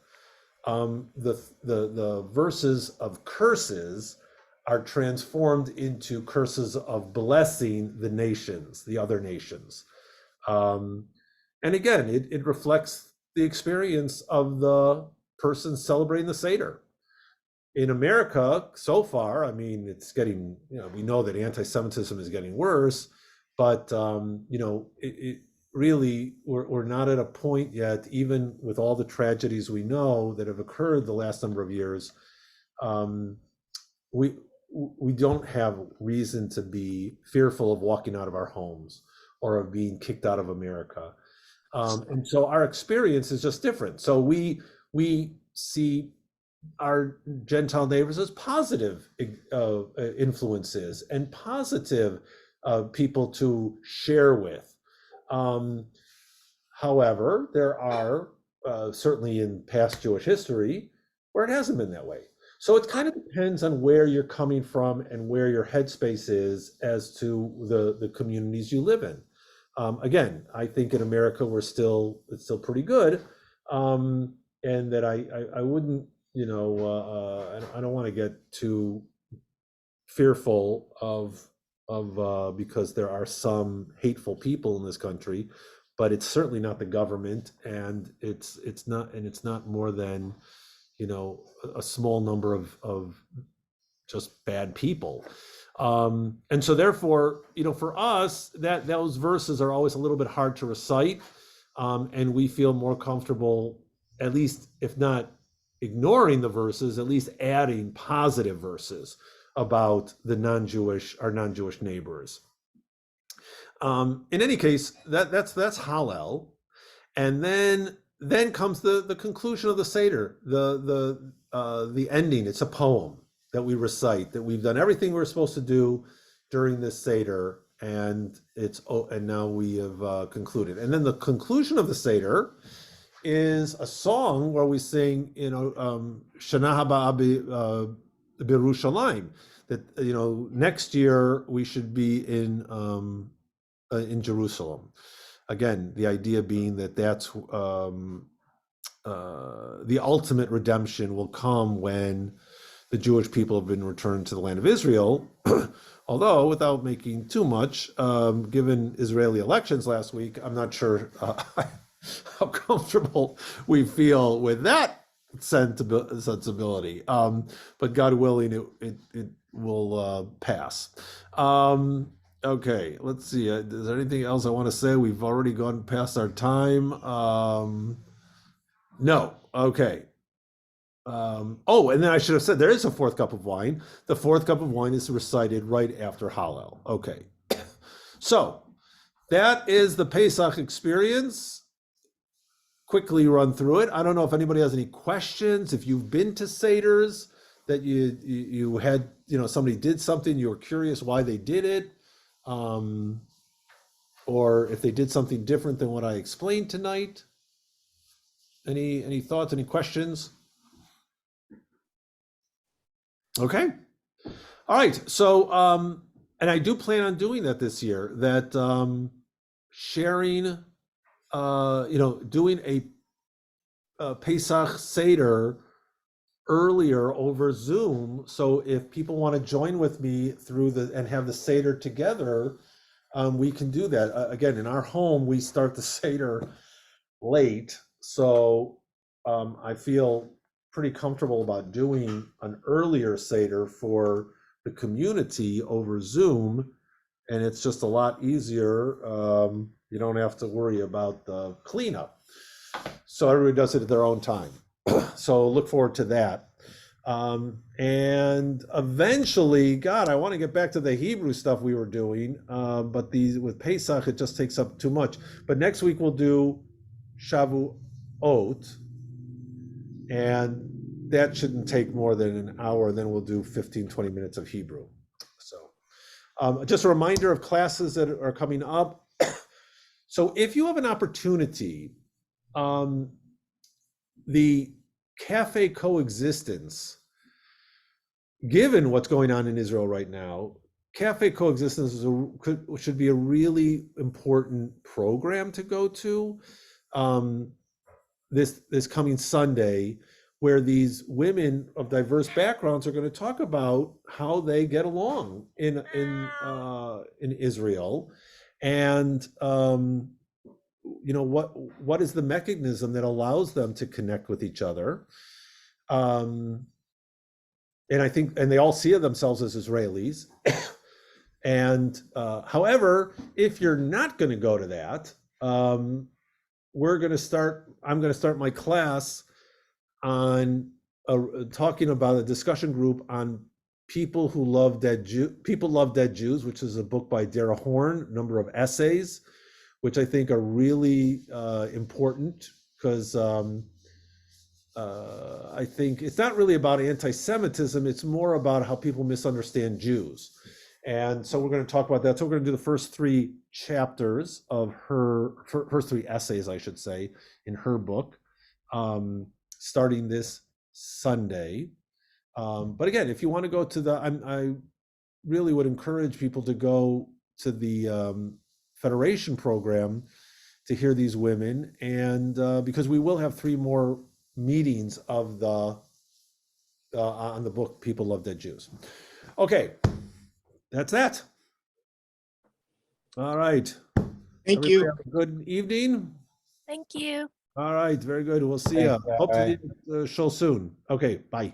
S1: the verses of curses are transformed into curses of blessing the nations, the other nations. And again, it reflects the experience of the person celebrating the Seder. In America, so far, I mean, it's getting, we know that anti-Semitism is getting worse, but, it really, we're not at a point yet, even with all the tragedies we know that have occurred the last number of years. we don't have reason to be fearful of walking out of our homes or of being kicked out of America. And so our experience is just different. So we see our Gentile neighbors as positive influences and positive people to share with. However, there are certainly in past Jewish history where it hasn't been that way. So it kind of depends on where you're coming from and where your headspace is as to the communities you live in. Again, I think in America it's still pretty good, and that I wouldn't, I don't want to get too fearful of because there are some hateful people in this country, but it's certainly not the government, and it's not more than a small number of just bad people. And so therefore, for us, that those verses are always a little bit hard to recite, and we feel more comfortable, at least if not ignoring the verses, at least adding positive verses about our non-Jewish neighbors. In any case, that's Hallel, and then comes the conclusion of the Seder, the ending. It's a poem that we recite, that we've done everything we're supposed to do during this Seder, and now we have concluded. And then the conclusion of the Seder is a song where we sing, Shana Haba B'Yerushalayim, that next year we should be in Jerusalem. Again, the idea being that's the ultimate redemption will come when the Jewish people have been returned to the land of Israel. Although, without making too much, given Israeli elections last week, I'm not sure how comfortable we feel with that sensibility. But God willing, it will pass. Okay, let's see. Is there anything else I want to say? We've already gone past our time. No. Okay. And then I should have said there is a fourth cup of wine. The fourth cup of wine is recited right after Hallel. Okay. So that is the Pesach experience. Quickly run through it. I don't know if anybody has any questions. If you've been to Seders that you had, somebody did something, you were curious why they did it, or if they did something different than what I explained tonight. Any thoughts? Any questions? Okay. All right. So, and I do plan on doing that this year. That sharing, doing a Pesach Seder earlier over Zoom. So if people want to join with me and have the Seder together, we can do that. Again, in our home, we start the Seder late. So I feel pretty comfortable about doing an earlier Seder for the community over Zoom. And it's just a lot easier. You don't have to worry about the cleanup. So everybody does it at their own time. So look forward to that. And eventually, God, I want to get back to the Hebrew stuff we were doing. But with Pesach, it just takes up too much. But next week we'll do Shavuot, and that shouldn't take more than an hour. Then we'll do 15-20 minutes of Hebrew. So just a reminder of classes that are coming up. So if you have an opportunity, the cafe coexistence, given what's going on in Israel right now, cafe coexistence should be a really important program to go to this coming Sunday, where these women of diverse backgrounds are going to talk about how they get along in Israel, and what is the mechanism that allows them to connect with each other. And I think, and they all see themselves as Israelis. And however, if you're not going to go to that, I'm going to start my class on talking about a discussion group on People Love Dead Jews, which is a book by Dara Horn, a number of essays, which I think are really important because I think it's not really about anti-Semitism. It's more about how people misunderstand Jews. And so we're going to talk about that. So we're going to do the first 3 chapters of first 3 essays, I should say, in her book, starting this Sunday. But again, if you want to go to I really would encourage people to go to the Federation program to hear these women, and because we will have 3 more meetings of on the book People Love Dead Jews. Okay, that's that. All right.
S2: Thank
S1: Everybody
S2: you.
S1: have a good evening.
S4: Thank you.
S1: All right, very good. We'll see you.
S3: Thanks,
S1: Hope to
S3: bye.
S1: see you show soon. Okay, bye.